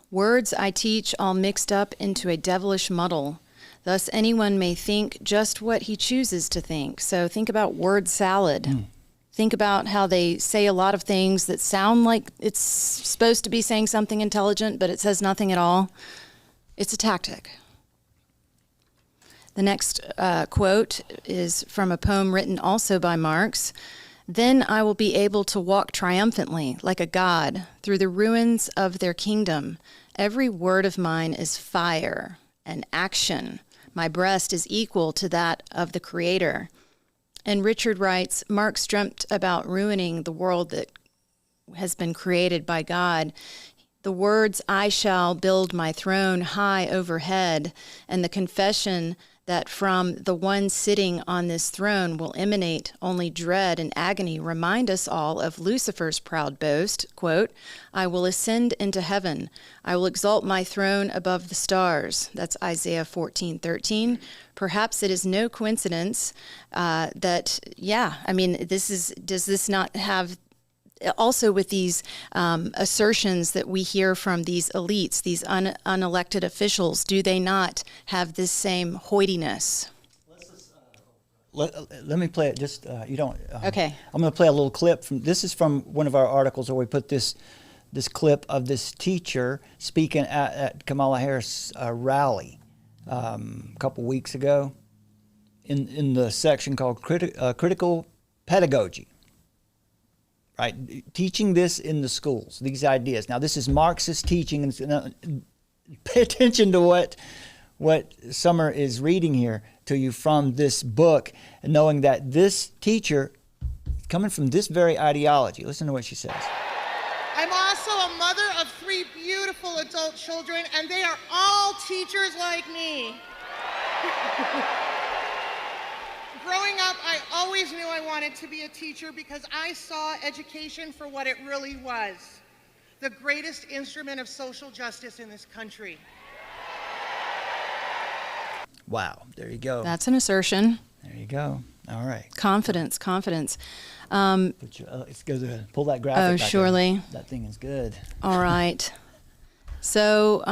[SPEAKER 2] Words I teach all mixed up into a devilish muddle. Thus anyone may think just what he chooses to think. So think about word salad. Think about how they say a lot of things that sound like it's supposed to be saying something intelligent, but it says nothing at all. It's a tactic. The next quote is from a poem written also by Marx. Then I will be able to walk triumphantly like a god through the ruins of their kingdom. Every word of mine is fire and action. My breast is equal to that of the Creator. And Richard writes, Marx dreamt about ruining the world that has been created by God. The words, I shall build my throne high overhead, and the confession that from the one sitting on this throne will emanate only dread and agony remind us all of Lucifer's proud boast, quote, I will ascend into heaven. I will exalt my throne above the stars. That's Isaiah 14:13. Perhaps it is no coincidence does this not have also with these assertions that we hear from these elites, these unelected officials, do they not have this same hoidiness?
[SPEAKER 1] Let me play it. Just you don't.
[SPEAKER 2] Okay.
[SPEAKER 1] I'm going to play a little clip from. This is from one of our articles where we put this clip of this teacher speaking at Kamala Harris' rally a couple weeks ago in the section called critical pedagogy. Right, teaching this in the schools, these ideas. Now, this is Marxist teaching, and pay attention to what Summer is reading here to you from this book, and knowing that this teacher is coming from this very ideology. Listen to what she says.
[SPEAKER 6] I'm also a mother of 3 beautiful adult children, and they are all teachers like me. Growing up, I always knew I wanted to be a teacher because I saw education for what it really was, the greatest instrument of social justice in this country.
[SPEAKER 1] Wow, there you go.
[SPEAKER 2] That's an assertion.
[SPEAKER 1] There you go. All right.
[SPEAKER 2] Confidence.
[SPEAKER 1] Let's go ahead. Pull that graphic back
[SPEAKER 2] surely.
[SPEAKER 1] up. That thing is good.
[SPEAKER 2] All right. So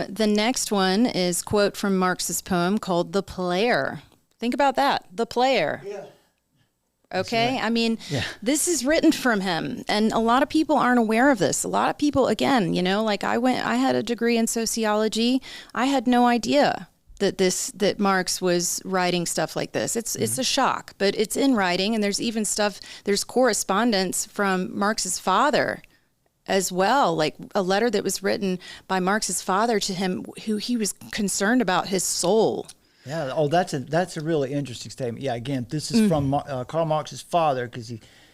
[SPEAKER 2] the next one is quote from Marx's poem called The Player. Think about that, the player.
[SPEAKER 1] Yeah.
[SPEAKER 2] Okay,
[SPEAKER 1] right.
[SPEAKER 2] I mean, This is written from him, and a lot of people aren't aware of this. A lot of people, again, like I had a degree in sociology. I had no idea that Marx was writing stuff like this. It's a shock, but it's in writing, and there's correspondence from Marx's father as well, like a letter that was written by Marx's father to him, who he was concerned about his soul.
[SPEAKER 1] Yeah. Oh, that's a really interesting statement. Yeah. Again, this is from Karl Marx's father, because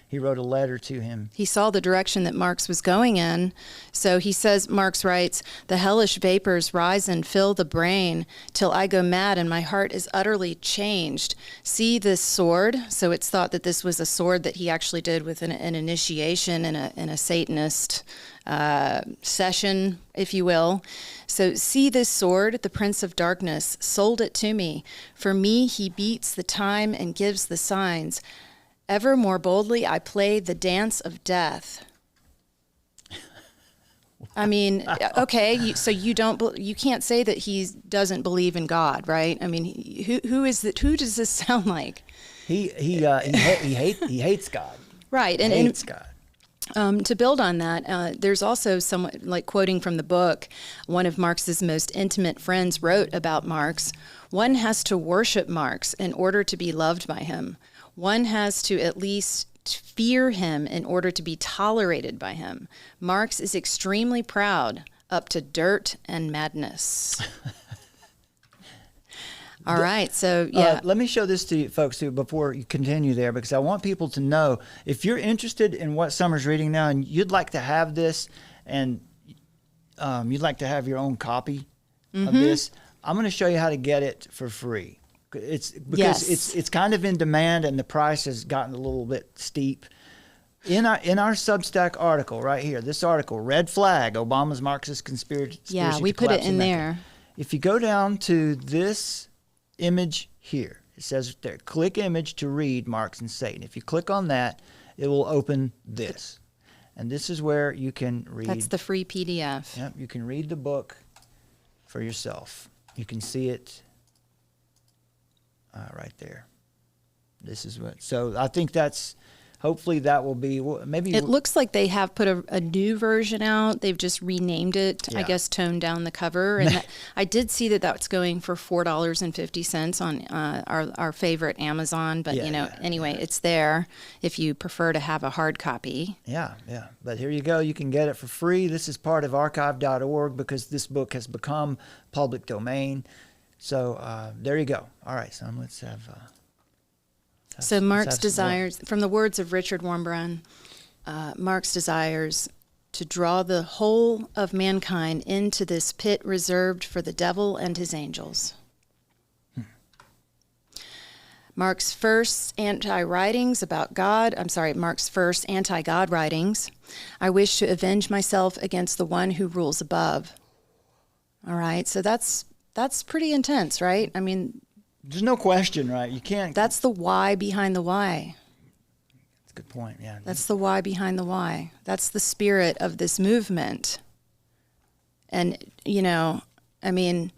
[SPEAKER 1] he wrote a letter to him.
[SPEAKER 2] He saw the direction that Marx was going in. So he says, Marx writes, the hellish vapors rise and fill the brain till I go mad and my heart is utterly changed. See this sword? So it's thought that this was a sword that he actually did with an initiation in a Satanist session, if you will. So see this sword, the Prince of Darkness sold it to me. For me, he beats the time and gives the signs. Ever more boldly, I play the dance of death. I mean, okay, so you can't say that he doesn't believe in God, right? I mean, who does this sound like? He
[SPEAKER 1] hates God.
[SPEAKER 2] Right,
[SPEAKER 1] and hates God.
[SPEAKER 2] To build on that, there's also someone, like quoting from the book, one of Marx's most intimate friends wrote about Marx, one has to worship Marx in order to be loved by him. One has to at least fear him in order to be tolerated by him. Marx is extremely proud, up to dirt and madness. All right, so yeah.
[SPEAKER 1] Let me show this to you folks too before you continue there, because I want people to know, if you're interested in what Summer's reading now and you'd like to have this, and you'd like to have your own copy of this, I'm going to show you how to get it for free. It's because it's kind of in demand and the price has gotten a little bit steep. In our Substack article right here, this article, Red Flag, Obama's Marxist conspiracy.
[SPEAKER 2] Yeah, we put it in there.
[SPEAKER 1] if you go down to this image here, it says there, click image to read Marx and Satan. If you click on that, it will open this. And this is where you can read.
[SPEAKER 2] That's the free PDF.
[SPEAKER 1] Yep, you can read the book for yourself. You can see it right there. This is what. So I think that's. Hopefully that will be maybe.
[SPEAKER 2] It looks like they have put a new version out. They've just renamed it.
[SPEAKER 1] Yeah.
[SPEAKER 2] I guess toned down the cover. And I did see that that's going for $4.50 on our favorite Amazon. But anyway, it's there if you prefer to have a hard copy.
[SPEAKER 1] Yeah. But here you go. You can get it for free. This is part of archive.org because this book has become public domain. So there you go. All right, son. Let's have.
[SPEAKER 2] So Marx desires, from the words of Richard Warmbrand, Marx desires to draw the whole of mankind into this pit reserved for the devil and his angels. Marx's first anti-God writings, I wish to avenge myself against the one who rules above. All right, so that's pretty intense, right? I mean,
[SPEAKER 1] there's no question, right? You can't.
[SPEAKER 2] That's the why behind the why.
[SPEAKER 1] That's a good point, yeah.
[SPEAKER 2] That's the why behind the why. That's the spirit of this movement. And, I mean,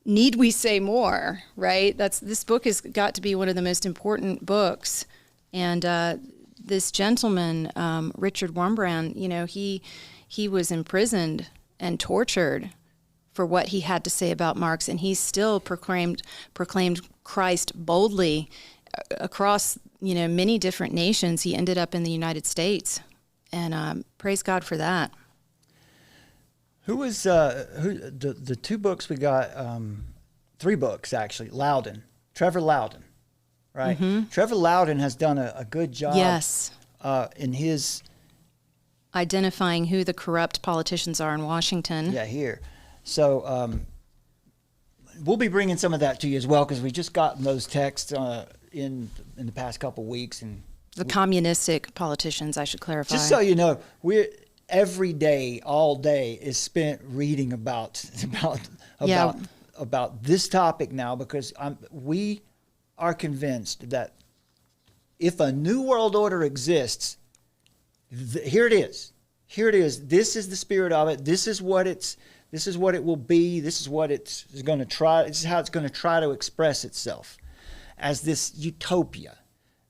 [SPEAKER 2] need we say more, right? This book has got to be one of the most important books. And this gentleman, Richard Warmbrand, he was imprisoned and tortured for what he had to say about Marx, and he still proclaimed Christ boldly across many different nations. He ended up in the United States, and praise God for that.
[SPEAKER 1] Who was the two books we got? 3 books actually. Trevor Loudon, right?
[SPEAKER 2] Mm-hmm.
[SPEAKER 1] Trevor Loudon has done a good job.
[SPEAKER 2] Yes.
[SPEAKER 1] In his
[SPEAKER 2] identifying who the corrupt politicians are in Washington.
[SPEAKER 1] Yeah, here. So we'll be bringing some of that to you as well because we just gotten those texts in the past couple weeks. And
[SPEAKER 2] the communistic politicians, I should clarify.
[SPEAKER 1] Just so you know, every day, all day is spent reading about this topic now because we are convinced that if a new world order exists, here it is. Here it is. This is the spirit of it. This is what it will be. This is what it's going to try. This is how it's going to try to express itself as this utopia,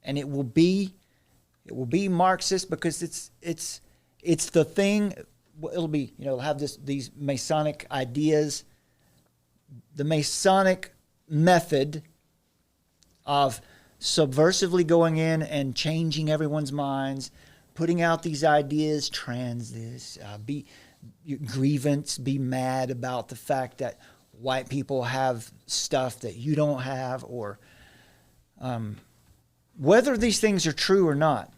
[SPEAKER 1] and it will be Marxist because it's the thing. It'll be it'll have these Masonic ideas, the Masonic method of subversively going in and changing everyone's minds, putting out these ideas, grievance, be mad about the fact that white people have stuff that you don't have, or whether these things are true or not.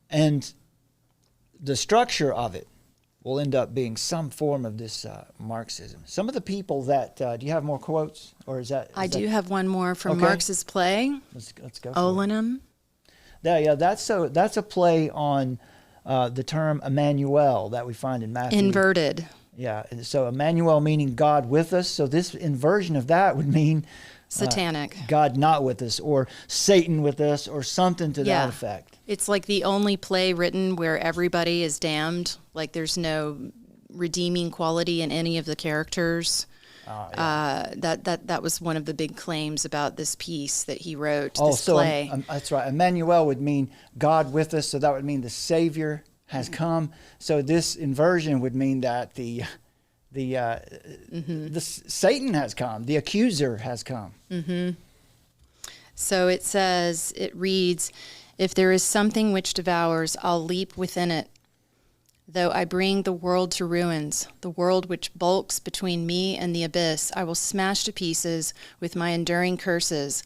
[SPEAKER 1] And the structure of it will end up being some form of this Marxism. Some of the people that, do you have more quotes? Or is that?
[SPEAKER 2] I do have one more from Marx's play.
[SPEAKER 1] Let's go.
[SPEAKER 2] Olenum.
[SPEAKER 1] Yeah, that's a play on the term Emmanuel that we find in Matthew.
[SPEAKER 2] Inverted.
[SPEAKER 1] Yeah, so Emmanuel meaning God with us. So this inversion of that would mean
[SPEAKER 2] satanic.
[SPEAKER 1] God not with us, or Satan with us, or something to that effect. It's
[SPEAKER 2] like the only play written where everybody is damned. Like there's no redeeming quality in any of the characters. That was one of the big claims about this piece that he wrote. This play.
[SPEAKER 1] That's right. Emmanuel would mean God with us, so that would mean the Savior has come. So this inversion would mean that the Satan has come, the accuser has come.
[SPEAKER 2] Mm-hmm. So it reads, "If there is something which devours, I'll leap within it. Though I bring the world to ruins, the world which bulks between me and the abyss, I will smash to pieces with my enduring curses.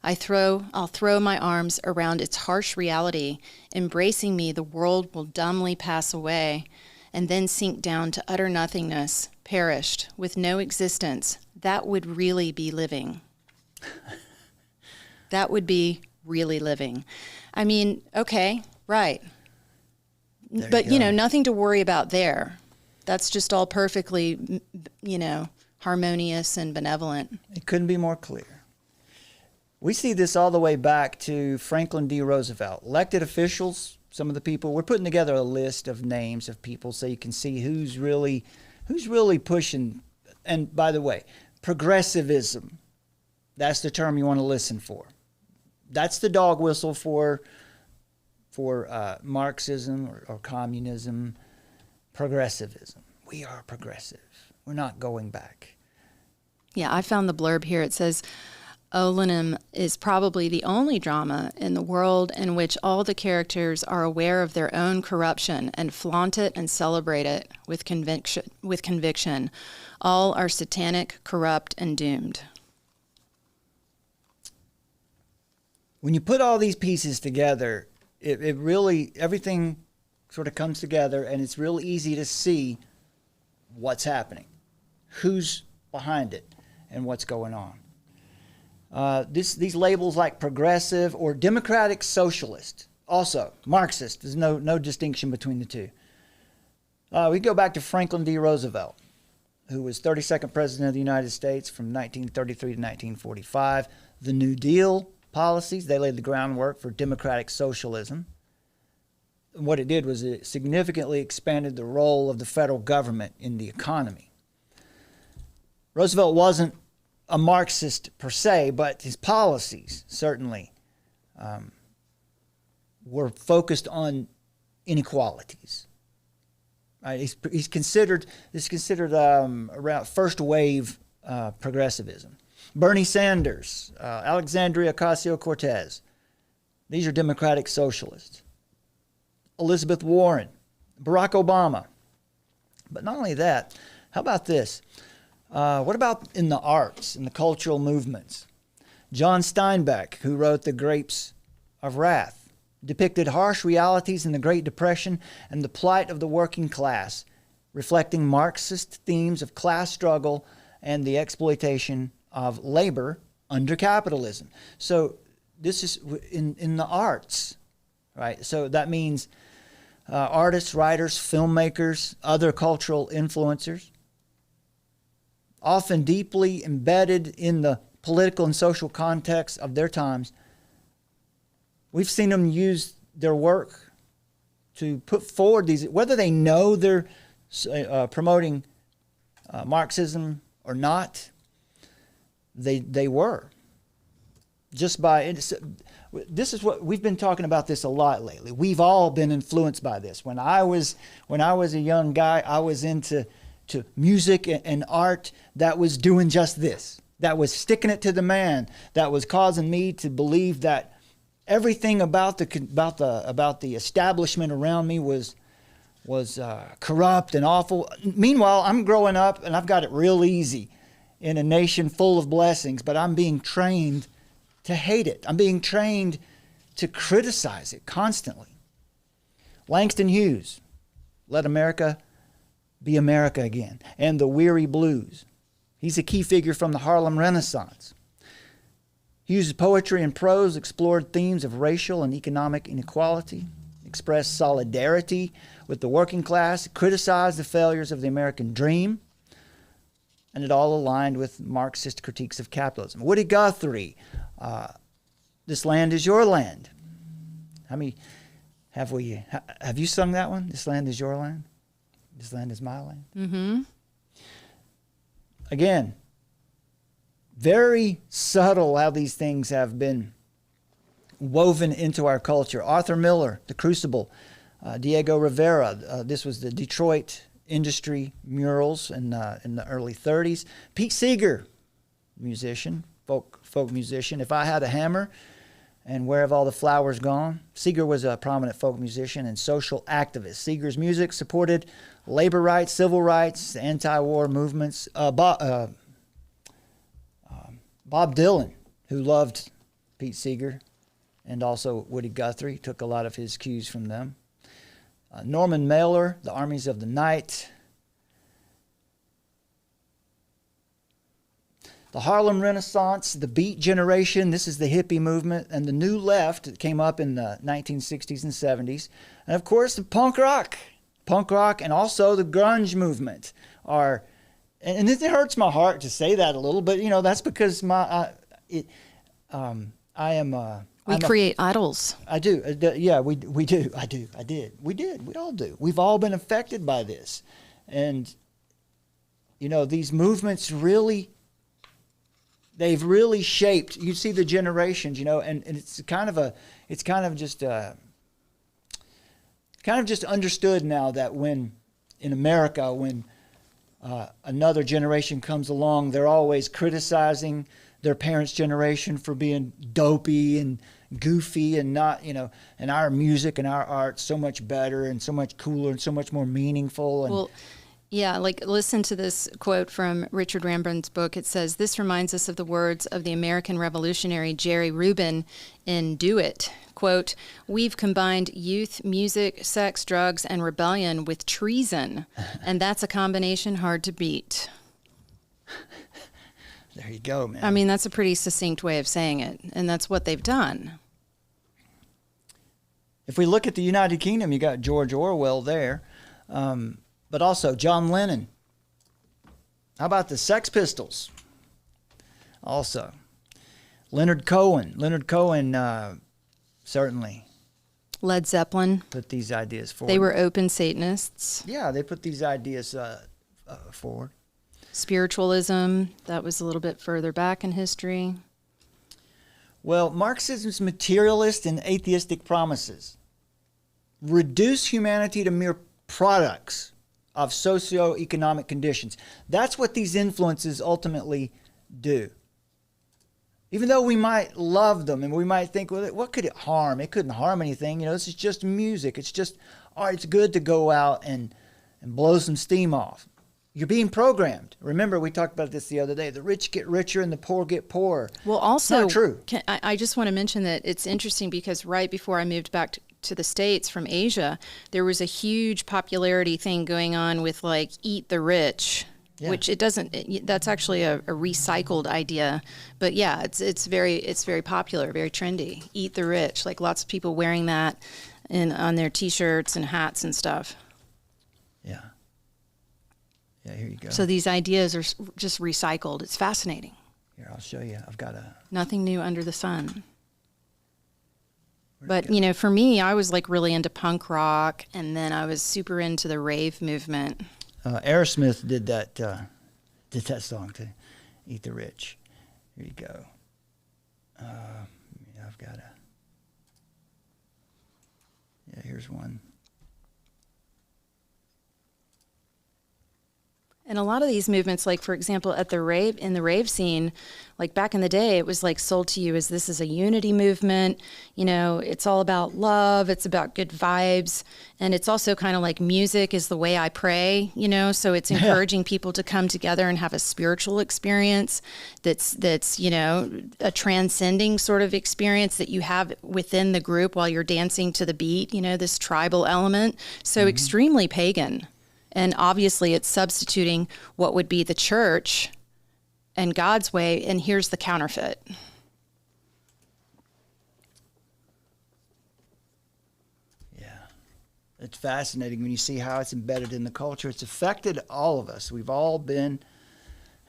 [SPEAKER 2] I'll throw my arms around its harsh reality. Embracing me, the world will dumbly pass away, and then sink down to utter nothingness, perished, with no existence. That would really be living." That would be really living. I mean, okay, right. But, nothing to worry about there. That's just all perfectly, harmonious and benevolent.
[SPEAKER 1] It couldn't be more clear. We see this all the way back to Franklin D. Roosevelt. Elected officials, some of the people, we're putting together a list of names of people so you can see who's really pushing. And by the way, progressivism, that's the term you want to listen for. That's the dog whistle for Marxism or communism, progressivism. We are progressive. We're not going back.
[SPEAKER 2] Yeah, I found the blurb here. It says, Olinum is probably the only drama in the world in which all the characters are aware of their own corruption and flaunt it and celebrate it with conviction. All are satanic, corrupt, and doomed.
[SPEAKER 1] When you put all these pieces together, it really, everything sort of comes together, and it's real easy to see what's happening, who's behind it, and what's going on. These labels like progressive or democratic socialist, also Marxist, there's no distinction between the two. We go back to Franklin D. Roosevelt, who was 32nd President of the United States from 1933 to 1945. The New Deal policies, they laid the groundwork for democratic socialism. What it did was it significantly expanded the role of the federal government in the economy. Roosevelt wasn't a Marxist per se, but his policies certainly were focused on inequalities. He's considered around first wave progressivism. Bernie Sanders, Alexandria Ocasio-Cortez, these are democratic socialists. Elizabeth Warren, Barack Obama. But not only that, how about this? What about in the arts, in the cultural movements? John Steinbeck, who wrote The Grapes of Wrath, depicted harsh realities in the Great Depression and the plight of the working class, reflecting Marxist themes of class struggle and the exploitation of labor under capitalism. So this is in the arts, right? So that means artists, writers, filmmakers, other cultural influencers, often deeply embedded in the political and social context of their times. We've seen them use their work to put forward these, whether they know they're promoting Marxism or not, they were. Just by, this is what, we've been talking about this a lot lately. We've all been influenced by this. When I was a young guy, I was into music and art that was doing just this, that was sticking it to the man, that was causing me to believe that everything about the establishment around me was corrupt and awful. Meanwhile, I'm growing up and I've got it real easy in a nation full of blessings, but I'm being trained to hate it. I'm being trained to criticize it constantly. Langston Hughes, Let America Be America Again, and the Weary Blues. He's a key figure from the Harlem Renaissance. Hughes' poetry and prose explored themes of racial and economic inequality, expressed solidarity with the working class, criticized the failures of the American dream, and it all aligned with Marxist critiques of capitalism. Woody Guthrie, This Land Is Your Land. How many have you sung that one? This land is your land? This land is my land?
[SPEAKER 2] Mm-hmm.
[SPEAKER 1] Again, very subtle how these things have been woven into our culture. Arthur Miller, The Crucible. Diego Rivera, this was the Detroit industry murals in the early 30s. Pete Seeger, musician, folk musician. If I Had a Hammer and Where Have All the Flowers Gone? Seeger was a prominent folk musician and social activist. Seeger's music supported labor rights, civil rights, anti-war movements. Bob Dylan, who loved Pete Seeger and also Woody Guthrie, took a lot of his cues from them. Norman Mailer, The Armies of the Night. The Harlem Renaissance, the Beat Generation, this is the hippie movement, and the New Left that came up in the 1960s and 70s. And of course, the punk rock punk rock and also the grunge movement are, and it hurts my heart to say that a little, but that's because
[SPEAKER 2] we create idols.
[SPEAKER 1] I do. Yeah, we do. I did. We all do. We've all been affected by this. And, these movements they've really shaped, you see the generations, and it's kind of just understood now that when, in America, when another generation comes along, they're always criticizing their parents' generation for being dopey and goofy and not, and our music and our art's so much better and so much cooler and so much more meaningful. And
[SPEAKER 2] well, yeah, listen to this quote from Richard Rambrand's book. It says, "This reminds us of the words of the American revolutionary Jerry Rubin in Do It." Quote, "We've combined youth, music, sex, drugs, and rebellion with treason, and that's a combination hard to beat."
[SPEAKER 1] There you go, man.
[SPEAKER 2] I mean, that's a pretty succinct way of saying it, and that's what they've done.
[SPEAKER 1] If we look at the United Kingdom, you got George Orwell there, but also John Lennon. How about the Sex Pistols? Also, Leonard Cohen. Leonard Cohen certainly
[SPEAKER 2] Led Zeppelin.
[SPEAKER 1] put these ideas forward.
[SPEAKER 2] They were open Satanists.
[SPEAKER 1] Yeah, they put these ideas forward.
[SPEAKER 2] Spiritualism, that was a little bit further back in history.
[SPEAKER 1] Well, Marxism's materialist and atheistic promises reduce humanity to mere products of socio-economic conditions. That's what these influences ultimately do. Even though we might love them and we might think, well, what could it harm? It couldn't harm anything. This is just music. It's just, it's good to go out and blow some steam off. You're being programmed. Remember, we talked about this the other day. The rich get richer and the poor get poorer.
[SPEAKER 2] Well, also,
[SPEAKER 1] it's not true.
[SPEAKER 2] I just want to mention that it's interesting because right before I moved back to the States from Asia, there was a huge popularity thing going on with eat the rich, which it doesn't. That's actually a recycled idea, but yeah, it's very popular, very trendy. Eat the rich, lots of people wearing that on their T-shirts and hats and stuff.
[SPEAKER 1] Yeah. Yeah, here you go.
[SPEAKER 2] So these ideas are just recycled. It's fascinating.
[SPEAKER 1] Here, I'll show you. I've got
[SPEAKER 2] nothing new under the sun. But, for me, I was really into punk rock, and then I was super into the rave movement.
[SPEAKER 1] Aerosmith did that song too, Eat the Rich. Here you go. I've got here's one.
[SPEAKER 2] And a lot of these movements, for example, in the rave scene, back in the day, it was sold to you as this is a unity movement. It's all about love. It's about good vibes. And it's also kind of music is the way I pray, so it's encouraging people to come together and have a spiritual experience that's a transcending sort of experience that you have within the group while you're dancing to the beat, this tribal element. So extremely pagan. And obviously it's substituting what would be the church and God's way, and here's the counterfeit.
[SPEAKER 1] Yeah. It's fascinating when you see how it's embedded in the culture. It's affected all of us. We've all been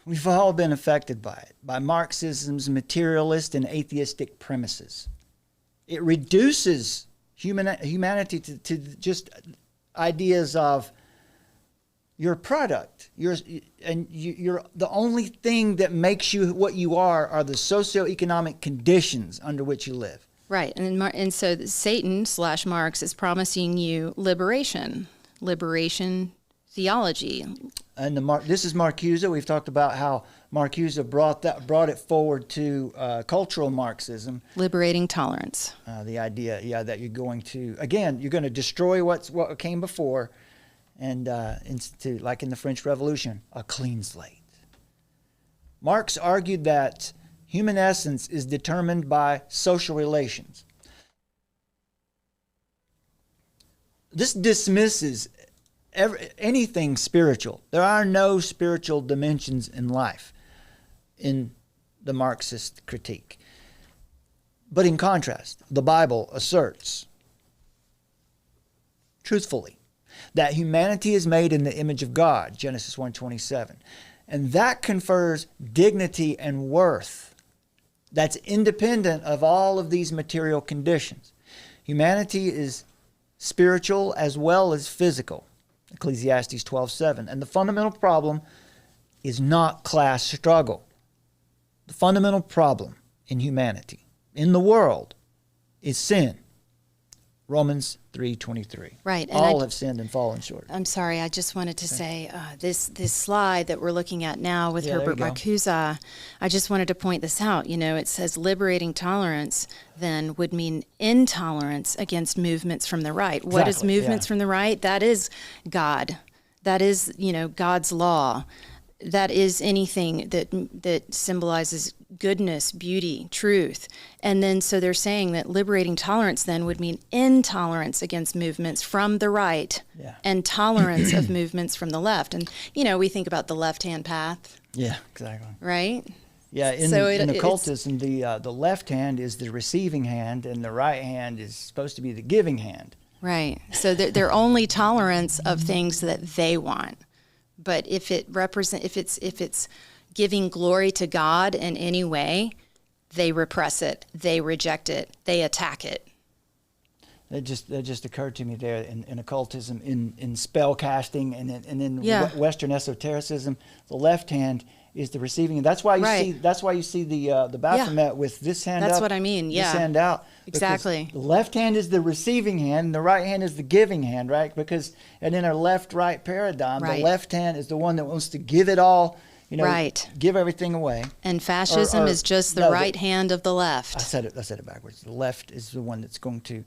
[SPEAKER 1] affected by it, by Marxism's materialist and atheistic premises. It reduces humanity to just ideas of you're a product. You're the only thing that makes you what you are the socioeconomic conditions under which you live.
[SPEAKER 2] Right, and so Satan / Marx is promising you liberation theology.
[SPEAKER 1] And this is Marcuse. We've talked about how Marcuse brought it forward to cultural Marxism,
[SPEAKER 2] liberating tolerance.
[SPEAKER 1] The idea, that you're going to destroy what came before. And institute, like in the French Revolution, a clean slate. Marx argued that human essence is determined by social relations. This dismisses anything spiritual. There are no spiritual dimensions in life in the Marxist critique. But in contrast, the Bible asserts, truthfully, that humanity is made in the image of God, Genesis 1:27. And that confers dignity and worth that's independent of all of these material conditions. Humanity is spiritual as well as physical, Ecclesiastes 12:7. And the fundamental problem is not class struggle. The fundamental problem in humanity, in the world, is sin. Romans 3:23.
[SPEAKER 2] Right. And
[SPEAKER 1] all have sinned and fallen short.
[SPEAKER 2] I'm sorry. I just wanted to say this slide that we're looking at now with Herbert Marcuse, I just wanted to point this out. You know, it says liberating tolerance then would mean intolerance against movements from the right. What is movements from the right? That is God. That is, you know, God's law. That is anything that symbolizes goodness, beauty, truth. And then so they're saying that liberating tolerance then would mean intolerance against movements from the right and tolerance of movements from the left. And, you know, we think about the left-hand path.
[SPEAKER 1] Yeah, exactly.
[SPEAKER 2] Right?
[SPEAKER 1] Yeah, in occultism, the left hand is the receiving hand and the right hand is supposed to be the giving hand.
[SPEAKER 2] Right. So they're only tolerance of things that they want. But if it's giving glory to God in any way, they repress it, they reject it, they attack it.
[SPEAKER 1] That just occurred to me there in occultism, in spell casting, and in Western esotericism, the left hand is the receiving, and that's why you see the Baphomet with this hand up.
[SPEAKER 2] That's what I mean. Yeah.
[SPEAKER 1] This hand out.
[SPEAKER 2] Exactly.
[SPEAKER 1] The left hand is the receiving hand, and the right hand is the giving hand, right? And in our left-right paradigm, the left hand is the one that wants to give it all, you know, give everything away.
[SPEAKER 2] And fascism is just the right hand of the left.
[SPEAKER 1] I said it backwards. The left is the one that's going to,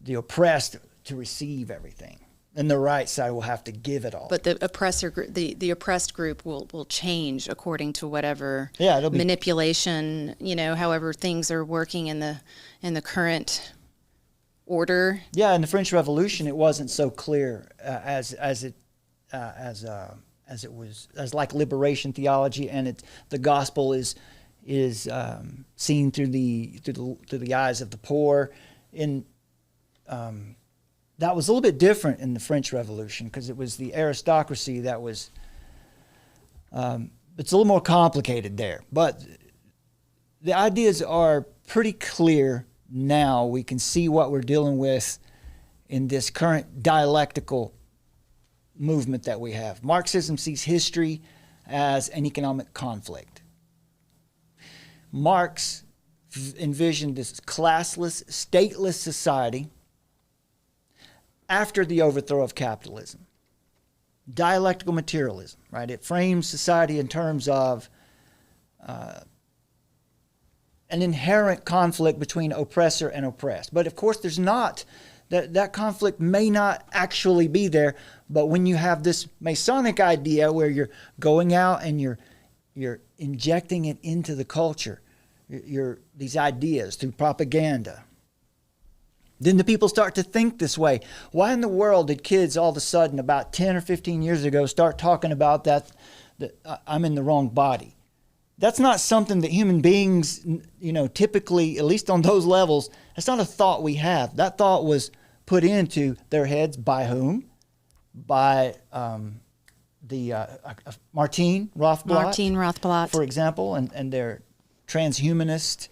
[SPEAKER 1] the oppressed, to receive everything. And the right side will have to give it all.
[SPEAKER 2] But the the oppressed group will change according to whatever
[SPEAKER 1] it'll be
[SPEAKER 2] manipulation, you know, however things are working in the current order.
[SPEAKER 1] Yeah, in the French Revolution, it wasn't so clear as like liberation theology, and the gospel is seen through the eyes of the poor. That was a little bit different in the French Revolution because it was the aristocracy that was. It's a little more complicated there, but the ideas are pretty clear now. We can see what we're dealing with in this current dialectical movement that we have. Marxism sees history as an economic conflict. Marx envisioned this classless, stateless society after the overthrow of capitalism. Dialectical materialism, right? It frames society in terms of an inherent conflict between oppressor and oppressed. But of course, there's not. That conflict may not actually be there, but when you have this Masonic idea where you're going out and you're injecting it into the culture, these ideas through propaganda, then the people start to think this way. Why in the world did kids all of a sudden about 10 or 15 years ago start talking about that I'm in the wrong body? That's not something that human beings, typically, at least on those levels, that's not a thought we have. That thought was put into their heads by whom? By Martin Rothblatt. For example, and their transhumanist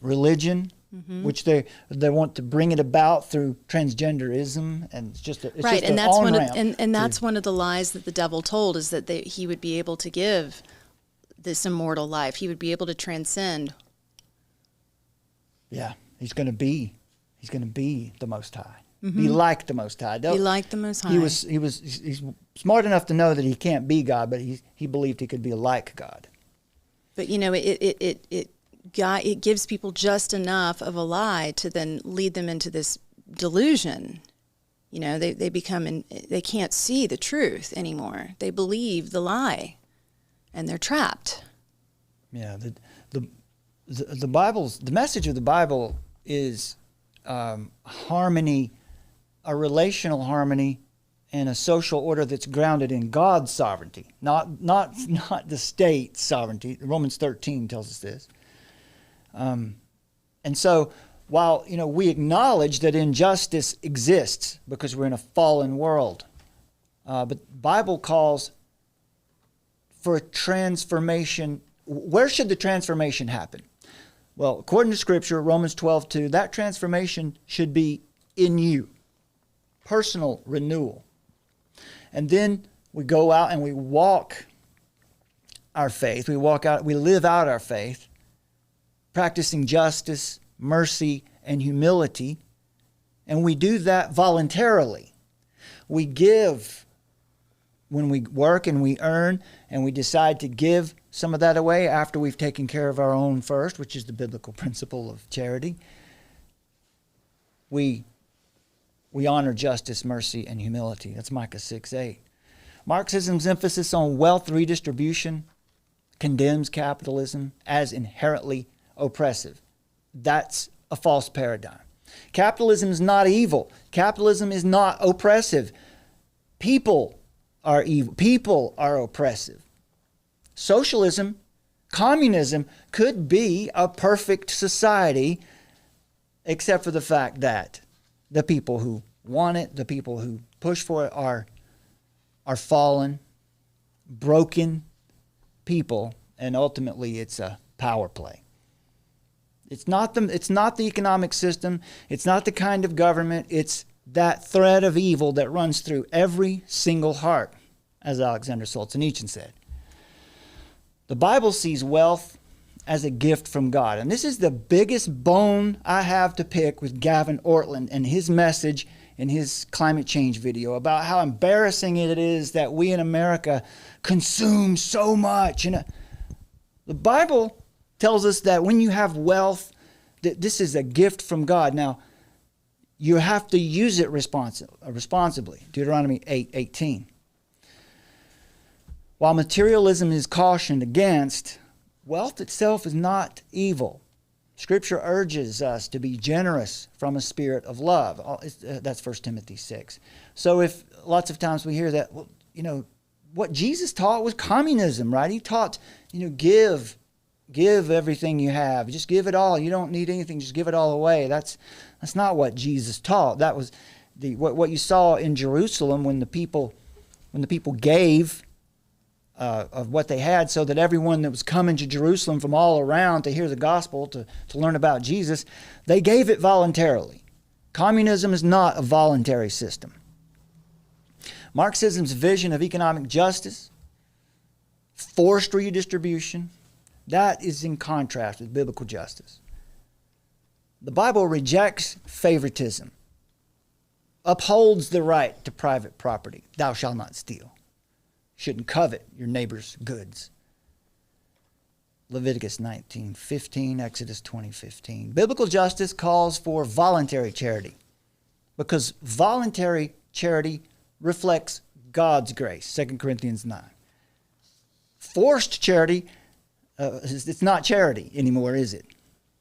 [SPEAKER 1] religion, which they want to bring it about through transgenderism, and it's just
[SPEAKER 2] that's one of the lies that the devil told, is that he would be able to give this immortal life. He would be able to transcend.
[SPEAKER 1] Yeah, he's going to be the Most High. Be like the Most High.
[SPEAKER 2] Be like the Most High.
[SPEAKER 1] He's smart enough to know that he can't be God, but he believed he could be like God.
[SPEAKER 2] But it gives people just enough of a lie to then lead them into this delusion. They can't see the truth anymore. They believe the lie, and they're trapped.
[SPEAKER 1] Yeah, the Bible's the message of the Bible is harmony, a relational harmony, and a social order that's grounded in God's sovereignty, not the state's sovereignty. Romans 13 tells us this. And so while we acknowledge that injustice exists because we're in a fallen world, but the Bible calls for a transformation. Where should the transformation happen? Well, according to Scripture, Romans 12:2, that transformation should be in you. Personal renewal. And then we go out and we walk our faith. We live out our faith, practicing justice, mercy, and humility. And we do that voluntarily. We give when we work and we earn, and we decide to give some of that away after we've taken care of our own first, which is the biblical principle of charity. We honor justice, mercy, and humility. That's Micah 6:8. Marxism's emphasis on wealth redistribution condemns capitalism as inherently oppressive. That's a false paradigm. Capitalism is not evil. Capitalism is not oppressive. People are evil. People are oppressive. Socialism, communism could be a perfect society, except for the fact that the people who want it, the people who push for it are fallen, broken people, and ultimately it's a power play. It's not the economic system, it's not the kind of government, it's that thread of evil that runs through every single heart, as Alexander Solzhenitsyn said. The Bible sees wealth as a gift from God. And this is the biggest bone I have to pick with Gavin Ortland and his message in his climate change video about how embarrassing it is that we in America consume so much. The Bible tells us that when you have wealth, that this is a gift from God. Now, you have to use it responsibly. Deuteronomy 8:18. While materialism is cautioned against, wealth itself is not evil. Scripture urges us to be generous from a spirit of love. That's 1 Timothy 6. So if lots of times we hear that, well, what Jesus taught was communism, right? He taught, give everything you have. Just give it all. You don't need anything. Just give it all away. That's not what Jesus taught. That was what you saw in Jerusalem when the people gave of what they had, so that everyone that was coming to Jerusalem from all around to hear the gospel, to learn about Jesus, they gave it voluntarily. Communism is not a voluntary system. Marxism's vision of economic justice, forced redistribution, that is in contrast with biblical justice. The Bible rejects favoritism, upholds the right to private property. Thou shalt not steal. Shouldn't covet your neighbor's goods. Leviticus 19:15, Exodus 20:15. Biblical justice calls for voluntary charity because voluntary charity reflects God's grace, 2 Corinthians 9. Forced charity, it's not charity anymore, is it?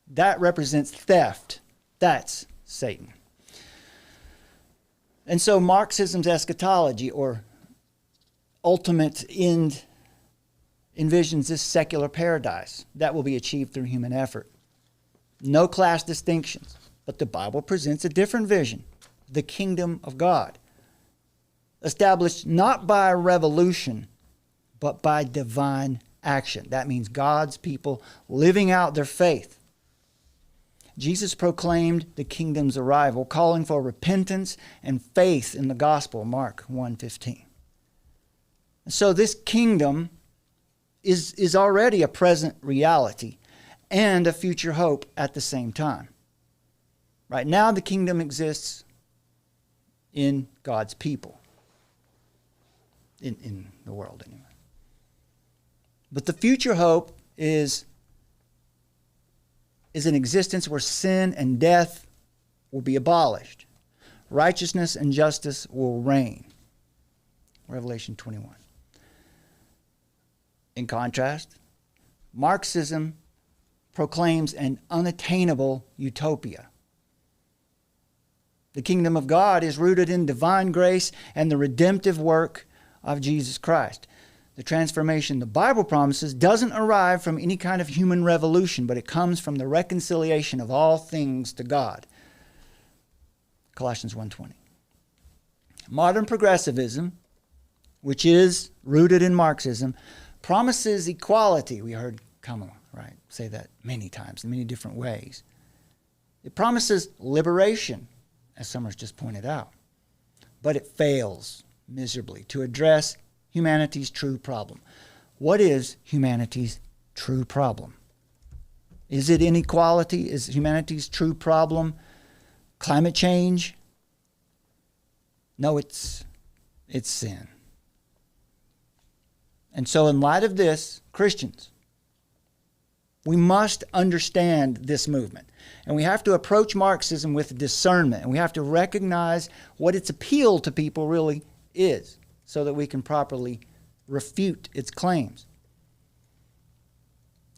[SPEAKER 1] That represents theft. That's Satan. And so Marxism's eschatology, or ultimate end, envisions this secular paradise that will be achieved through human effort. No class distinctions, but the Bible presents a different vision, the kingdom of God, established not by revolution, but by divine action. That means God's people living out their faith. Jesus proclaimed the kingdom's arrival, calling for repentance and faith in the gospel, Mark 1:15. So this kingdom is already a present reality and a future hope at the same time. Right now, the kingdom exists in God's people, in the world anyway. But the future hope is an existence where sin and death will be abolished. Righteousness and justice will reign. Revelation 21. In contrast, Marxism proclaims an unattainable utopia. The kingdom of God is rooted in divine grace and the redemptive work of Jesus Christ. The transformation the Bible promises doesn't arrive from any kind of human revolution, but it comes from the reconciliation of all things to God. Colossians 1:20. Modern progressivism, which is rooted in Marxism, promises equality. We heard Kamala, right, say that many times in many different ways. It promises liberation, as Summers just pointed out, but it fails miserably to address humanity's true problem. What is humanity's true problem? Is it inequality? Is humanity's true problem climate change? No, it's sin. And so in light of this, Christians, we must understand this movement. And we have to approach Marxism with discernment. And we have to recognize what its appeal to people really is, so that we can properly refute its claims.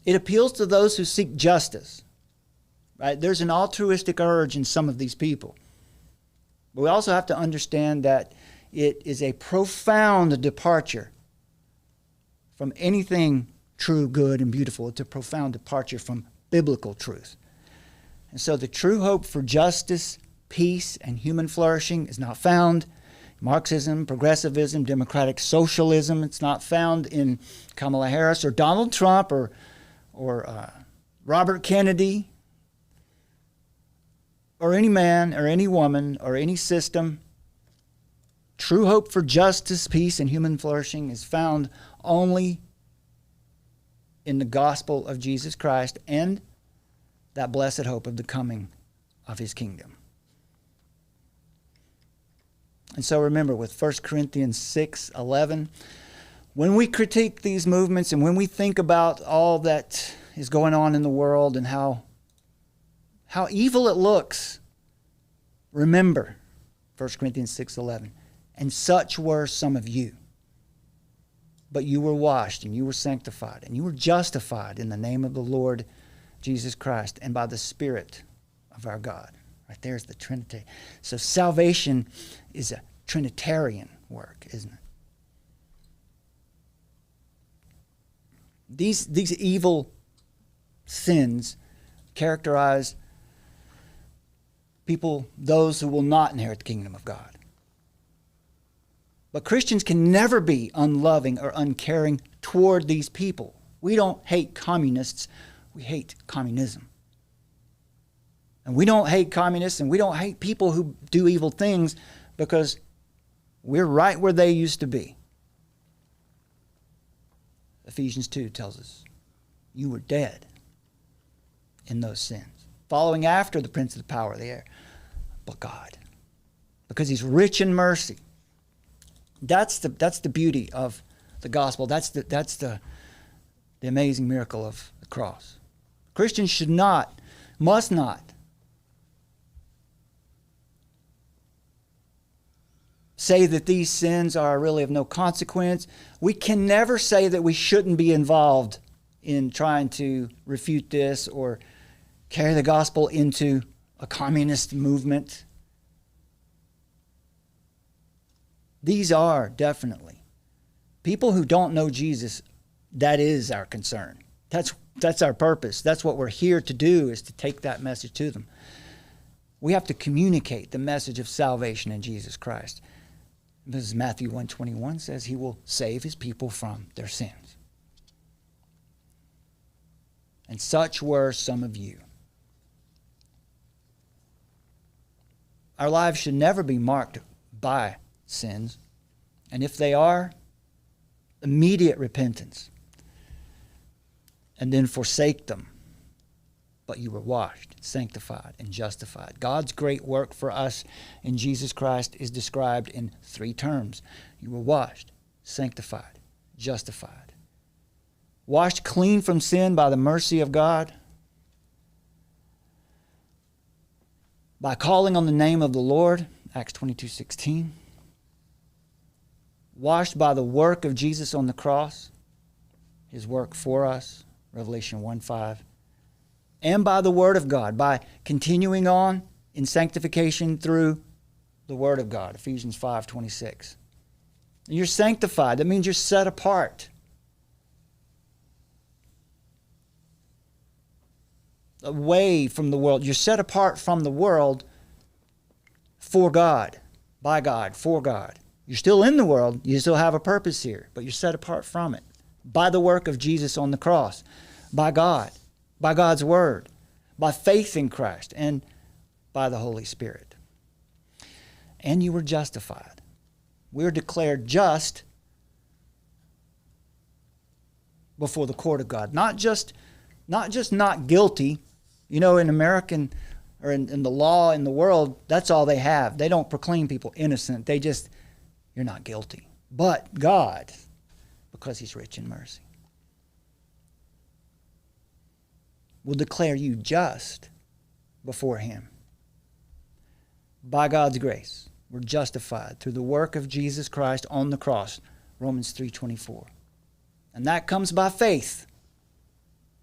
[SPEAKER 1] It appeals to those who seek justice. Right? There's an altruistic urge in some of these people. But we also have to understand that it is a profound departure from anything true, good, and beautiful. It's a profound departure from biblical truth. And so the true hope for justice, peace, and human flourishing is not found in Marxism, progressivism, democratic socialism. It's not found in Kamala Harris or Donald Trump or Robert Kennedy or any man or any woman or any system. True hope for justice, peace, and human flourishing is found only in the gospel of Jesus Christ and that blessed hope of the coming of his kingdom. And so remember, with 1 Corinthians 6:11, when we critique these movements and when we think about all that is going on in the world and how evil it looks, remember 1 Corinthians 6:11, and such were some of you. But you were washed and you were sanctified and you were justified in the name of the Lord Jesus Christ and by the Spirit of our God. Right there's the Trinity. So salvation is a Trinitarian work, isn't it? These evil sins characterize people, those who will not inherit the kingdom of God. But Christians can never be unloving or uncaring toward these people. We don't hate communists, we hate communism. And we don't hate communists and we don't hate people who do evil things because we're right where they used to be. Ephesians 2 tells us, you were dead in those sins, following after the prince of the power of the air. But God, because he's rich in mercy. That's the beauty of the gospel. That's the amazing miracle of the cross. Christians must not say that these sins are really of no consequence. We can never say that we shouldn't be involved in trying to refute this or carry the gospel into a communist movement. These are definitely people who don't know Jesus. That is our concern. That's our purpose. That's what we're here to do, is to take that message to them. We have to communicate the message of salvation in Jesus Christ. As Matthew 1:21 says, he will save his people from their sins. And such were some of you. Our lives should never be marked by sins. And if they are, immediate repentance. And then forsake them. But you were washed, sanctified, and justified. God's great work for us in Jesus Christ is described in 3 terms. You were washed, sanctified, justified. Washed clean from sin by the mercy of God. By calling on the name of the Lord, Acts 22:16. Washed by the work of Jesus on the cross, his work for us, Revelation 1:5. And by the Word of God, by continuing on in sanctification through the Word of God, Ephesians 5:26. You're sanctified. That means you're set apart. away from the world. You're set apart from the world for God, by God, for God. You're still in the world. You still have a purpose here, but you're set apart from it by the work of Jesus on the cross, by God, by God's word, by faith in Christ, and by the Holy Spirit. And you were justified. We're declared just before the court of God. Not just not guilty. You know, in American or in the law in the world, that's all they have. They don't proclaim people innocent. They just, you're not guilty. But God, because he's rich in mercy, will declare you just before him. By God's grace, we're justified through the work of Jesus Christ on the cross, Romans 3:24. And that comes by faith,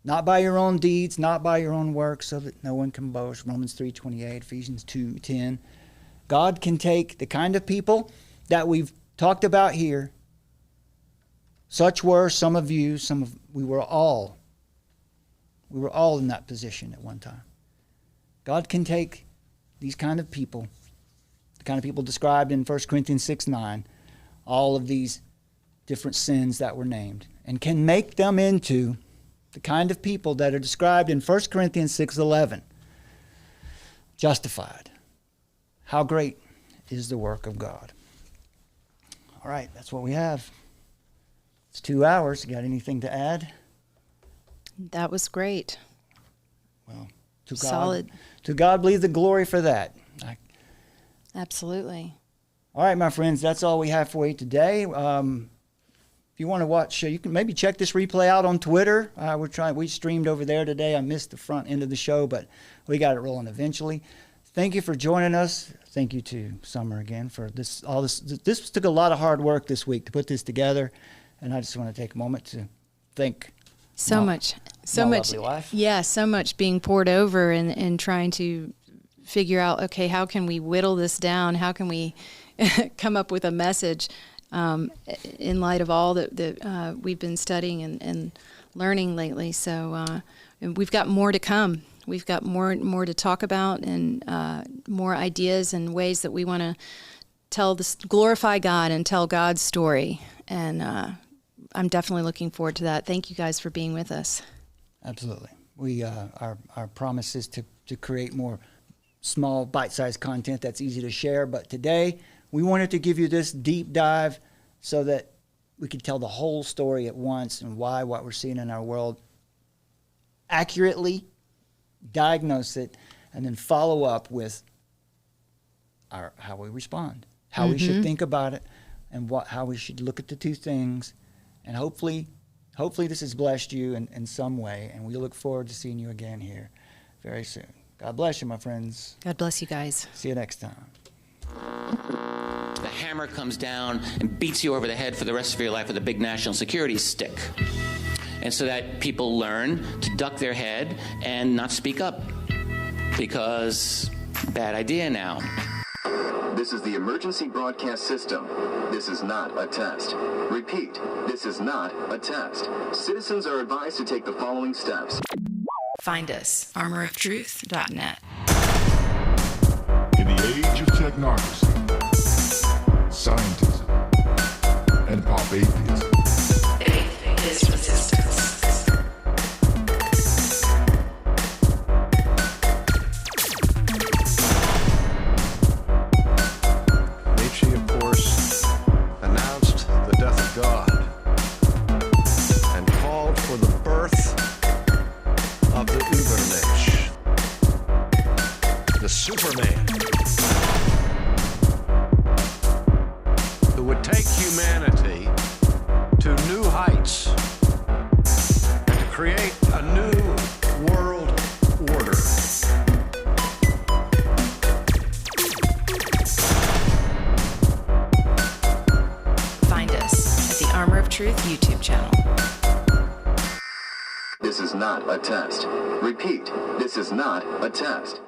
[SPEAKER 1] not by your own deeds, not by your own works, so that no one can boast, Romans 3:28, Ephesians 2:10. God can take the kind of people that we've talked about here. Such were some of you, we were all in that position at one time. God can take these kind of people, the kind of people described in 1 Corinthians 6:9, all of these different sins that were named, and can make them into the kind of people that are described in 1 Corinthians 6:11, justified. How great is the work of God. All right, that's what we have. It's 2 hours. You got anything to add?
[SPEAKER 2] That was great.
[SPEAKER 1] Well, to God,
[SPEAKER 2] solid.
[SPEAKER 1] To God be the glory for that.
[SPEAKER 2] Absolutely.
[SPEAKER 1] All right, my friends, that's all we have for you today. If you want to watch, you can maybe check this replay out on Twitter. We streamed over there today. I missed the front end of the show, but we got it rolling eventually. Thank you for joining us. Thank you to Summer again for this. This took a lot of hard work this week to put this together, and I just want to take a moment to thank
[SPEAKER 2] so much, yeah, so much being poured over and trying to figure out, okay, how can we whittle this down? How can we come up with a message in light of all that we've been studying and learning lately? So we've got more to come. We've got more to talk about, and more ideas and ways that we want to glorify God and tell God's story. And I'm definitely looking forward to that. Thank you guys for being with us.
[SPEAKER 1] Absolutely. We our promise is to create more small bite-sized content that's easy to share. But today we wanted to give you this deep dive so that we could tell the whole story at once and why what we're seeing in our world accurately, diagnose it, and then follow up with how we respond, how we should think about it, and how we should look at the two things. And hopefully this has blessed you in some way, and we look forward to seeing you again here very soon. God bless you, my friends.
[SPEAKER 2] God bless you guys.
[SPEAKER 1] See you next time.
[SPEAKER 7] The hammer comes down and beats you over the head for the rest of your life with a big national security stick. And so that people learn to duck their head and not speak up, because bad idea now.
[SPEAKER 8] This is the emergency broadcast system. This is not a test. Repeat, this is not a test. Citizens are advised to take the following steps.
[SPEAKER 2] Find us, armoroftruth.net.
[SPEAKER 9] In the age of technocracy, scientism, and pop atheism,
[SPEAKER 2] faith is resistance.
[SPEAKER 10] Nietzsche, of course, announced the death of God and called for the birth of the Übermensch, the Superman, who would take humanity to new heights and to create a new world order.
[SPEAKER 2] Find us at the Armor of Truth YouTube channel.
[SPEAKER 8] This is not a test. Repeat, this is not a test.